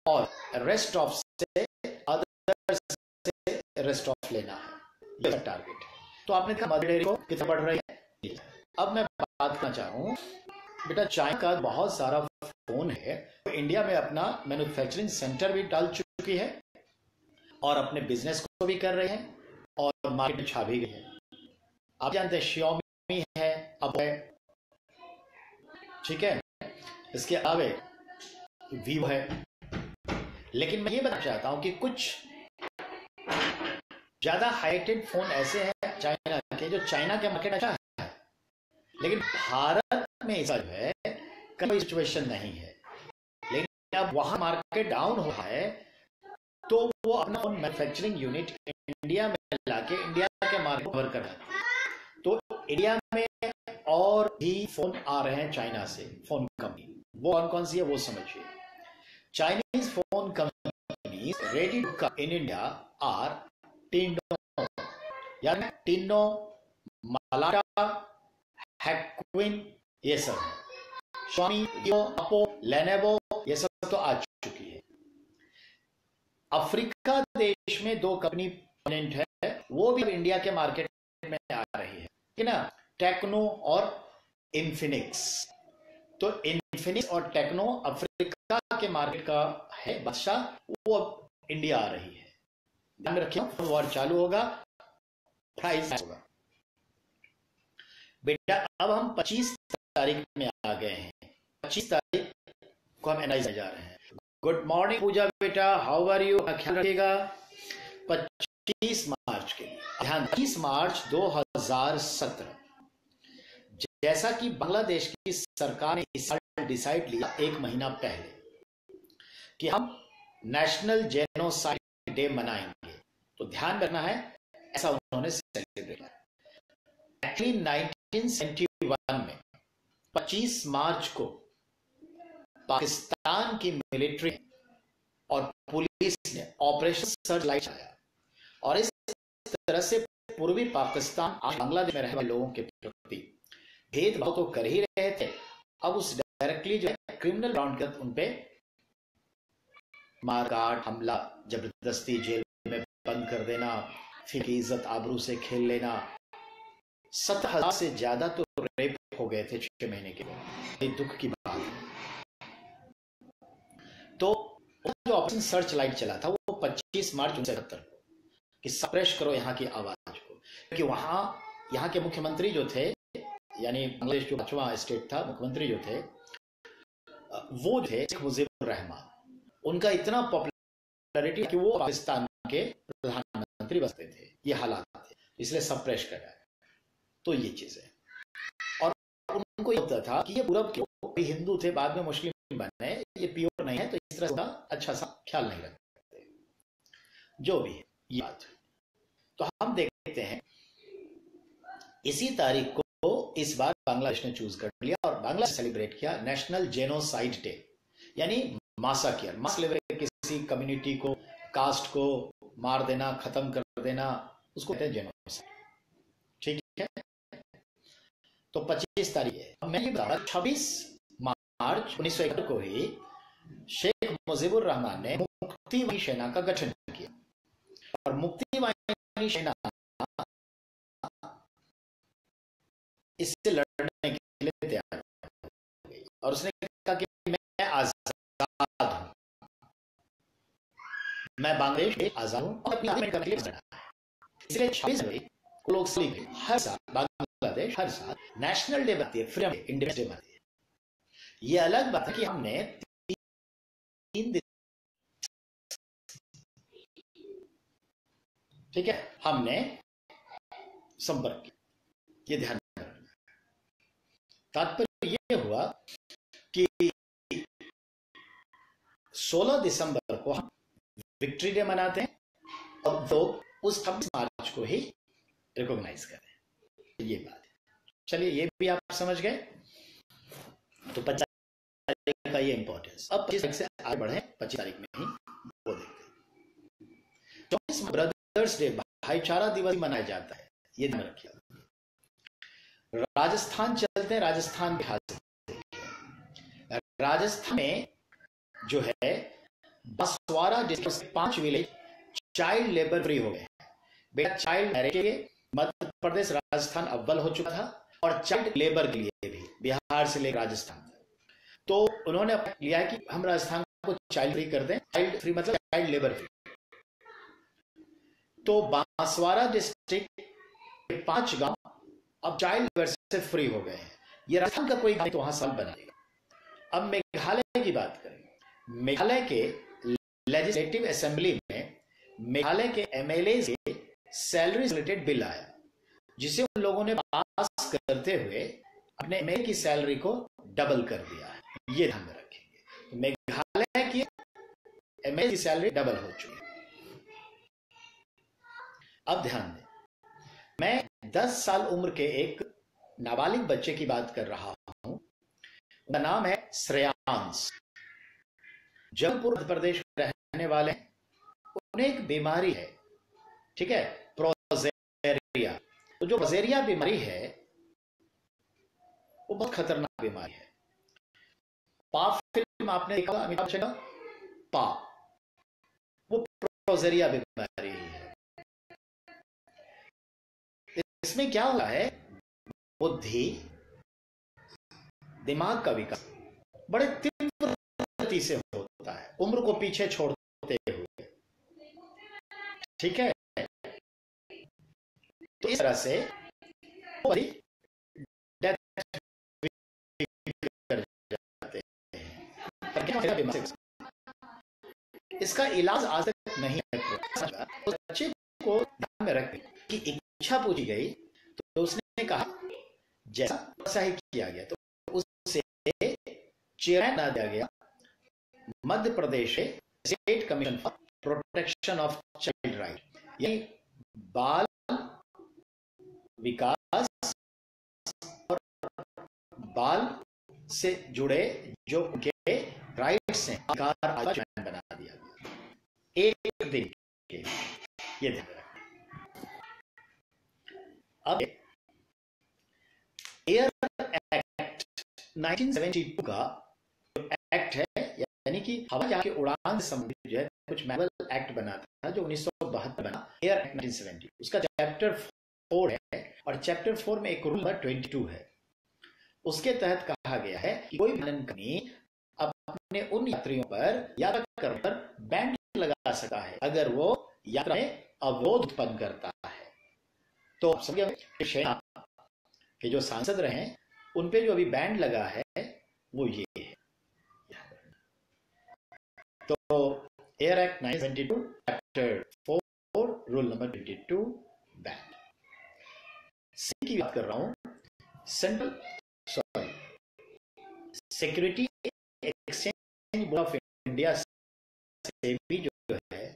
और रेस्ट ऑफ से अदर से रेस्ट ऑफ लेना है, ये टारगेट है। तो आपने कहा मदर डेयरी को कितना बढ़ रही है। अब मैं बात करना चाह रहा हूं, बेटा चाइना का बहुत सारा फोन है, तो इंडिया में अपना मैन्युफैक्चरिंग सेंटर भी डाल चुकी है और अपने बिजनेस को भी कर रहे हैं और मार्केट में छा भी गई है। आप जानते हैं Xiaomi है, अब है, ठीक है, इसके अलावा Vivo है। लेकिन मैं ये बताना चाहता हूं कि कुछ ज्यादा हाईटेक फोन ऐसे हैं चाइना के जो चाइना के मार्केट अच्छा है, लेकिन भारत में ऐसा जो है कोई सिचुएशन नहीं है। लेकिन अब वहां मार्केट डाउन हुआ है तो वो अपना फोन मैन्युफैक्चरिंग यूनिट इंडिया में लाके इंडिया के मार्केट कवर कर रहा है। तो इंडिया में और भी फोन आ रहे हैं चाइना से, फोन कंपनी, वो कौन कौन सी है वो समझिए। Chinese phone companies ready to come in India are टिनो, यानी टिनो, मालाटा, हैक्विन, ये सब है। Xiaomi, Vivo, Oppo, Lenovo, ये सब तो आ चुकी है। अफ्रीका देश में 2 कंपनी प्रेजेंट है, वो भी इंडिया के मार्केट में आ रही है ना, टेक्नो और इन्फिनिक्स। तो इन्फिनिक्स और टेक्नो अफ्रीका के मार्केट का है बादशाह, वो अब इंडिया आ रही है। ध्यान में रखिए, वॉर चालू होगा, प्राइस होगा। बेटा अब हम 25 तारीख में आ गए हैं, 25 तारीख को हम एनालाइज जा रहे हैं। गुड मॉर्निंग पूजा बेटा, हाउ आर यू, ख्याल रखिएगा। 25 मार्च के लिए ध्यान, 25 मार्च 2017, जैसा कि बांग्लादेश की सरकार ने इस साल डिसाइड लिया 1 महीना पहले कि हम नेशनल जेनोसाइड डे मनाएंगे, तो ध्यान रखना है ऐसा उन्होंने सेलिब्रेट किया। एक्चुअली 1971 में 25 मार्च को पाकिस्तान की मिलिट्री और पुलिस ने ऑपरेशन सर्च लाइट चलाया और इस तरह से पूर्वी पाकिस्तान आज बांग्लादेश में रहने वाले लोगों के प्रति भेदभाव तो कर ही रहे थे, अब उस डायरेक्टली जो है क्रिमिनल ग्राउंड के उन पे मारकाट, हमला, जबरदस्ती जेल में बंद कर देना, फिर इज्जत आबरू से खेल लेना। 70,000 से ज्यादा तो रेप हो गए थे 6 महीने के लिए, दुख की बात है। तो जो ऑपरेशन सर्च लाइट चला था वो 25 मार्च 1971 को कि सप्रेस करो यहाँ की आवाज को, क्योंकि वहां यहाँ के मुख्यमंत्री जो थे, यानी बांग्लादेश जो 5वां स्टेट था, मुख्यमंत्री जो थे वो थे शेख मुजीबुर रहमान। उनका इतना पॉपुलैरिटी कि वो पाकिस्तान के प्रधानमंत्री बनते थे, ये हालात थे, इसलिए सप्रेस कर रहा है। तो ये चीज है, और उनको ये होता था कि ये पूरब के हिंदू थे, बाद में मुस्लिम बने, ये प्योर नहीं है, तो इस तरह से अच्छा सा ख्याल नहीं रखते, जो भी है ये बात। तो हम देखते हैं इसी तारीख को इस बार बांग्लादेश ने चूज कर लिया और बांग्लादेश सेलिब्रेट किया नेशनल जेनोसाइड डे, यानी मासाकियर, मास लेवल किसी कम्युनिटी को, कास्ट को मार देना, खत्म कर देना, उसको कहते हैं जेनोसाइड। ठीक है, तो 25 तारीख है। अब मैं ये बता रहा, 26 मार्च 1971 को ही शेख मुजीबुर रहमान ने मुक्ति वाहिनी सेना का गठन किया और मुक्ति वाहिनी सेना इससे लड़ने के लिए तैयार हो गई और उसने कहा कि मैं आजाद हूं, मैं बांग्लादेश में आजाद हूं और अपनी आजादी करने के लिए लड़ा है। इसलिए 26 जनवरी को लोग हर साल बांग्लादेश हर साल नेशनल डे बनाती है, फ्रीडम डे, इंडिपेंडेंस डे बनाती है। ये अलग बात है कि हमने दिन, ठीक है, हमने संपर्क किया। ये ध्यान में रखना। तात्पर्य ये हुआ कि 16 दिसंबर को हम विक्ट्री डे मनाते हैं और लोग उस 26 मार्च को ही रिकॉग्नाइज करें। ये बात है। चलिए, ये भी आप समझ गए। तो 25 तारीख का ये इंपॉर्टेंस। अब 25 तारीख से आगे बढ़े, 25 तारीख में ही वो देखते हैं। 24 ब्रदर्स डे, भाईचारा दिवस मनाया जाता है, ये ध्यान रखिए। राजस्थान चलते हैं, राजस्थान के हाल से। राजस्थान में जो है बांसवाड़ा डिस्ट्रिक्ट से 5 विलेज चाइल्ड लेबर फ्री हो गए। बेटा, चाइल्ड मैरिज के लिए मध्य प्रदेश राजस्थान अव्वल हो चुका था और चाइल्ड लेबर के लिए भी बिहार से लेकर राजस्थान। तो उन्होंने लिया है कि हम राजस्थान को चाइल्ड फ्री कर दें। चाइल्ड फ्री मतलब चाइल्ड लेबर फ्री। तो बांसवाड़ा डिस्ट्रिक्ट के 5 गांव अब चाइल्ड लेबर से फ्री हो गए हैं। ये राजस्थान का कोई गांव तो वहां साल बनाएगा। अब मेघालय की बात करें। मेघालय के लेजिस्लेटिव असेंबली में मेघालय के एमएलए से सैलरी रिलेटेड बिल आया, जिसे उन लोगों ने पास करते हुए अपने एमएलए की सैलरी को डबल कर दिया है। ये ध्यान में रखेंगे। मेघालय की एमएलए की सैलरी डबल हो चुकी है। अब ध्यान दें, मैं 10 साल उम्र के एक नाबालिग बच्चे की बात कर रहा हूं। उनका नाम है श्रेयांश। जबलपुर मध्य प्रदेश में रहने वाले। उन्हें एक बीमारी है, ठीक है, प्रोजेरिया। तो जो प्रोजेरिया बीमारी है वो बहुत खतरनाक बीमारी है। पा फिल्म आपने देखा अमिताभ बच्चन का पा, वो प्रोजेरिया बीमारी है। इसमें क्या हुआ है, बुद्धि, दिमाग का विकास बड़े तीव्र गति से होता है, उम्र को पीछे छोड़ते हुए, ठीक है। तो इस तरह से डेथ कर जाते हैं। इसका इलाज आज तक नहीं है। उस बच्चे को ध्यान में रखें कि इच्छा पूछी गई तो उसने कहा जैसा ही किया गया। तो उससे चेयरमैन बना दिया गया Madhya Pradesh state commission for protection of child right, यानी बाल विकास और बाल से जुड़े जो उनके राइट्स हैं, अधिकार का चयन बना दिया गया एक दिन के। ये ध्यान रखना। अब एयर एक्ट 1972 का जो एक्ट है, यानी कि हवाई जहाज की उड़ान से संबंधित जो है कुछ मैनुअल एक्ट बना था, जो 1972 बना, एयर एक्ट 1970। उसका चैप्टर 4 है और चैप्टर 4 में एक रूल नंबर 22 है। उसके तहत कहा गया है कि कोई विमान कंपनी अपने उन यात्रियों पर यात्रा करने पर बैंड लगा सकता है अगर वो यात्रा में अवरोध उत्पन्न करता है। तो समझिए कि जो सांसद रहे उन पे जो अभी बैंड लगा है वो ये है। तो air act 1972 chapter 4 rule number 22 band. C की बात कर रहा हूं, security exchange board of India से भी जो है,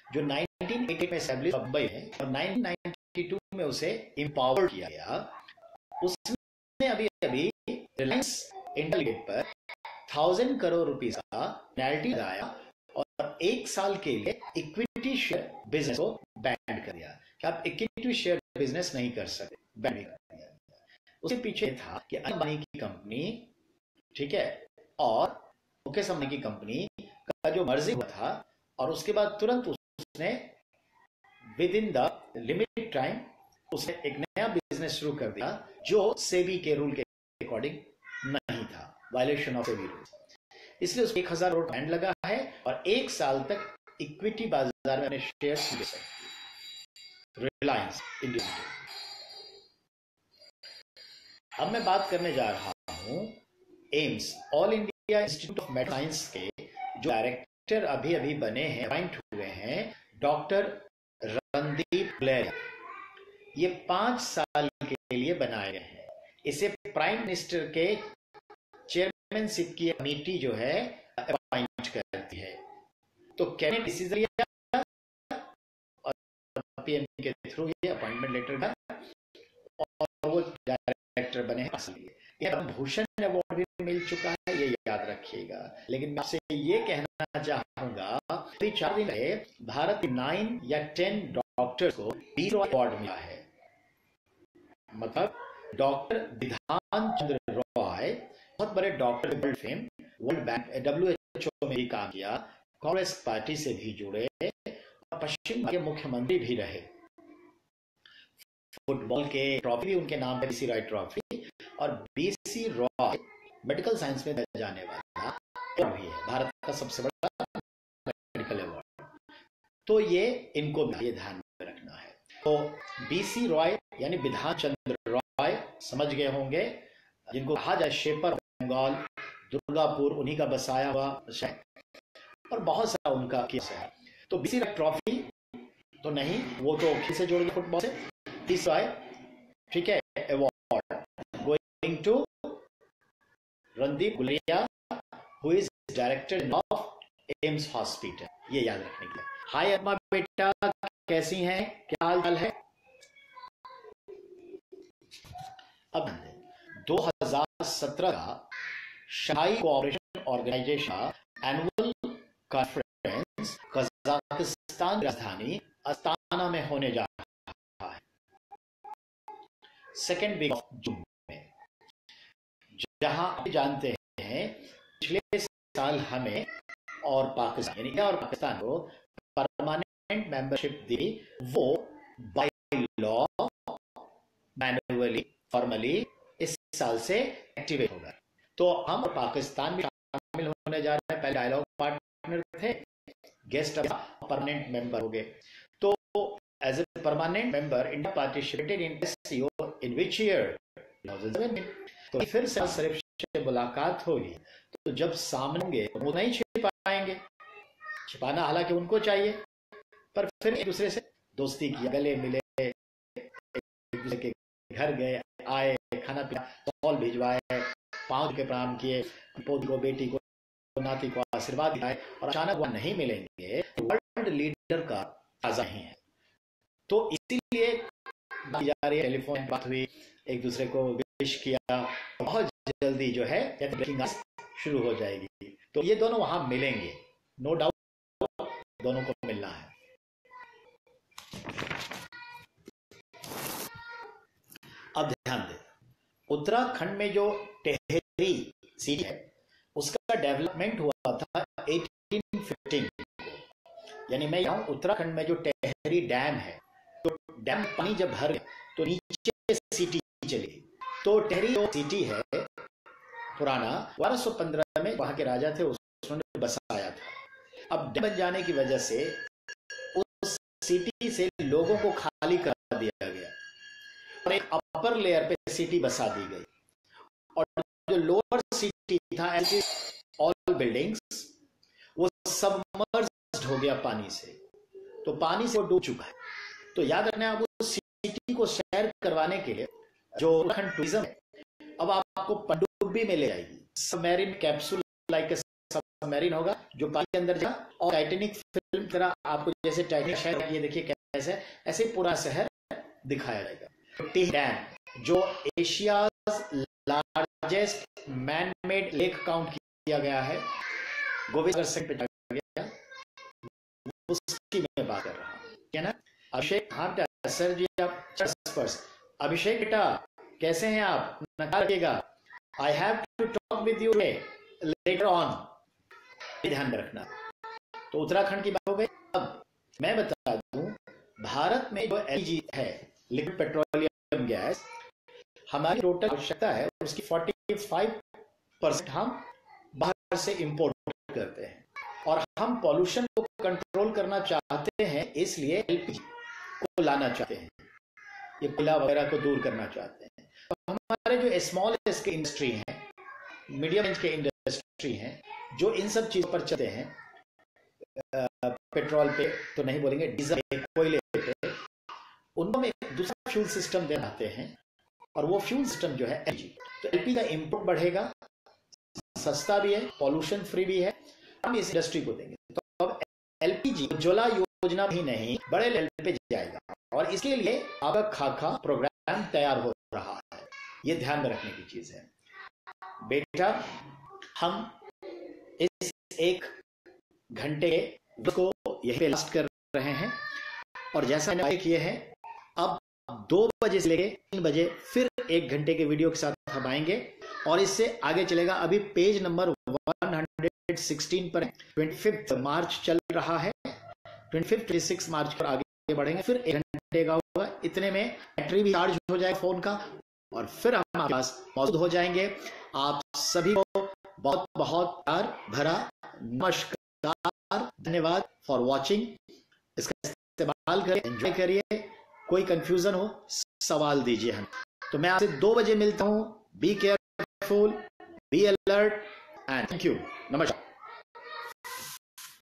जो 1988 में एस्टैब्लिश मुंबई है और 1992 में उसे एम्पावर किया गया, उसने अभी रिलायंस इंटेलिजेंट पर 1000 करोड़ रुपीस का पेनल्टी लगाया और 1 साल के लिए इक्विटी शेयर बिजनेस को बैन कर दिया कि आप इक्विटी शेयर बिजनेस नहीं कर सकते, बैन कर दिया। उसके पीछे था कि अंबानी की कंपनी, ठीक है, और मुकेश अंबानी की कंपनी का जो मर्जी हुआ था और उसके बाद तुरंत उसने with in the limited time उसने एक नया बिजनेस शुरू कर दिया जो सेबी के रूल के अकॉर्डिंग नहीं था, वायलेशन ऑफ सेबी रूल। इसलिए उसको 1000 करोड़ बैंड लगा है और 1 साल तक इक्विटी बाजार में अपने शेयर्स दे सकते। रिलायंस इंडिया। अब मैं बात करने जा रहा हूं AIIMS, all India institute of medical science के जो डायरेक्टर अभी अभी बने हैं, अपॉइंट हुए हैं, डॉक्टर रणदीप गुलेरिया, ये 5 साल के लिए बनाए गए हैं। इसे प्राइम मिनिस्टर के चेयरमैनशिप की कमेटी जो है अपॉइंट करती है। तो कैबिनेट डिसीजन लिया और पीएम के थ्रू ये अपॉइंटमेंट लेटर का, और वो डायरेक्टर बने हैं। ये भूषण अवार्ड भी मिल चुका है, ये याद रखिएगा। लेकिन मैं आपसे ये कहना चाहूंगा, अभी 4 दिन पहले भारत के 9 या 10 डॉक्टर्स को 20 अवार्ड मिला है। मतलब डॉक्टर विधान चंद्र रॉय, बहुत बड़े doctor, world fame, world bank, WHO में भी काम किया, कांग्रेस पार्टी से भी जुड़े और पश्चिम बंगाल के मुख्यमंत्री भी रहे। फुटबॉल के ट्रॉफी भी उनके नाम पे, BC रॉय ट्रॉफी, और BC रॉय मेडिकल साइंस में जाने वाला अवार्ड भी है, भारत का सबसे बड़ा मेडिकल अवार्ड। तो ये इनको भी ध्यान में रखना है। तो BC रॉय यानी विधान चंद्र रॉय समझ गए होंगे, जिनको कहा जाए शेपर बंगाल, दुर्गापुर उन्हीं का बसाया हुआ शहर, और बहुत सारा उनका केस है। तो BC रॉय ट्रॉफी तो नहीं, वो तो खेल से जोड़ गए फुटबॉल से। BC रॉय, ठीक है, award going to Randeep Guleria, who is director of AIIMS hospital, ये याद रखने के लिए। हाय अम्मा बेटा, कैसी हैं, क्या हाल चाल है? अब 2017 का Shanghai Cooperation Organisation annual conference Kazakhstan राजधानी अस्ताना में होने जा रहा है 2nd वीक ऑफ जून में, जहां आप जानते हैं पिछले साल हमें और पाकिस्तान, यानी इंडिया और पाकिस्तान को परमानेंट मेंबरशिप दी। वो बाय लॉ, मैन्युअली, फॉर्मली इस साल से एक्टिवेट होगा। तो हम और पाकिस्तान भी शामिल होने जा रहे हैं। पहले डायलॉग पार्टनर थे, गेस्ट परमानेंट मेंबर हो गए। तो as a permanent member India participated in SCO in which year 2007। तो फिर से शरीफ से मुलाकात होगी, तो जब सामने होंगे तो वो नहीं छिपाएंगे, छिपाना हालांकि उनको चाहिए, पर फिर एक दूसरे से दोस्ती किया, गले मिले, एक दूसरे के घर गए, आए, खाना पीना, फल भिजवाए, पांव के प्रणाम किए, पोती को, बेटी को, नाती को आशीर्वाद दिलाए, और अचानक वह नहीं मिलेंगे तो वर्ल्ड लीडर का ताजा ही है। तो इसीलिए बात जा रही है, टेलीफोन बात हुई, एक दूसरे को विश किया, बहुत जल्दी जो है ब्रेकिंग शुरू हो जाएगी। तो ये दोनों वहां मिलेंगे, नो डाउट, दोनों को मिलना है। अब ध्यान दें, उत्तराखंड में जो टेहरी सीट है उसका डेवलपमेंट हुआ था 1815 को। यानी मैं यहाँ उत्तराखंड में जो टेहरी डैम है, तो डैम पानी जब भर गया तो नीचे सिटी चली। तो टेहरी जो सिटी है पुराना, 1215 में वहां के राजा थे, उन्होंने बसाया था। अब डैम बन जाने की वजह से उस सिटी से लोगों को खाली कर दिया गया और एक अपर लेयर पे सिटी बसा दी गई, और जो लोअर सिटी था, ऑल बिल्डिंग्स, वो सबमर्ज्ड हो गया पानी से, तो पानी से वो डूब चुका है। तो याद रखना, आप उस सिटी को सैर करवाने के लिए जो उत्तराखंड टूरिज्म है, अब आपको पनडुब्बी में ले जाएगी, सबमरीन कैप्सूल लाइक सबमरीन होगा जो पानी के अंदर जाएगा, और टाइटैनिक फिल्म की तरह आपको जैसे टाइटैनिक शहर, ये देखिए कैसे, ऐसे पूरा शहर दिखाया जाएगा। टेहरी डैम जो Asia's largest man made lake count किया गया है, गोविंद पे गया, उसकी मैं बात कर रहा हूँ, क्या ना। अभिषेक, हाँ सर जी, आप अभिषेक बेटा कैसे हैं आप, नकार रखिएगा, I have to talk with you later on, ध्यान रखना। तो उत्तराखंड की बात हो गई। अब मैं बता दूं, भारत में जो LPG है, लिक्विड पेट्रोलियम गैस, हमारी टोटल आवश्यकता है उसकी 45% हम बाहर से इंपोर्ट करते हैं, और हम पॉल्यूशन को कंट्रोल करना चाहते हैं, इसलिए LPG को लाना चाहते हैं, ये कोयला वगैरह को दूर करना चाहते हैं। तो हमारे जो स्मॉल स्केल इंडस्ट्री हैं, मीडियम रेंज के इंडस्ट्री हैं, जो इन सब चीजों पर चलते हैं, पेट्रोल पे तो नहीं बोलेंगे, डीजल पे, कोयले पे, उनको हम एक दूसरा फ्यूल सिस्टम दे आते हैं, और वो फ्यूल सिस्टम जो है एलपीजी। तो एलपीजी का इंपोर्ट बढ़ेगा, सस्ता भी है, पॉल्यूशन फ्री भी है, हम इस इंडस्ट्री को देंगे। तो अब एलपीजी उज्ज्वला योजना भी नहीं, बड़े लेवल पे जाएगा, और इसके लिए आपका खाका प्रोग्राम तैयार हो रहा है। ये ध्यान में रखने की चीज है बेटा। हम इस 1 घंटे को यहीं पे लास्ट कर रहे हैं, और जैसा मैंने किए हैं, अब 2 बजे से लेके 3 बजे फिर 1 घंटे के वीडियो के साथ हम आएंगे, और इससे आगे चलेगा। अभी पेज नंबर 116 पर 25 मार्च चल रहा है, 26 मार्च पर आगे बढ़ेंगे, फिर 1 घंटे का होगा। इतने में बैटरी भी चार्ज हो जाएगा फोन का, और फिर हम आपके पास मौजूद हो जाएंगे। आप सभी को बहुत बहुत प्यार भरा नमस्कार, धन्यवाद फॉर वॉचिंग। इसका इस्तेमाल करिए, एंजॉय करिए। कोई कंफ्यूजन हो, सवाल दीजिए हम। तो मैं आपसे 2 बजे मिलता हूं। Be careful, be alert, and thank you. नमस्कार।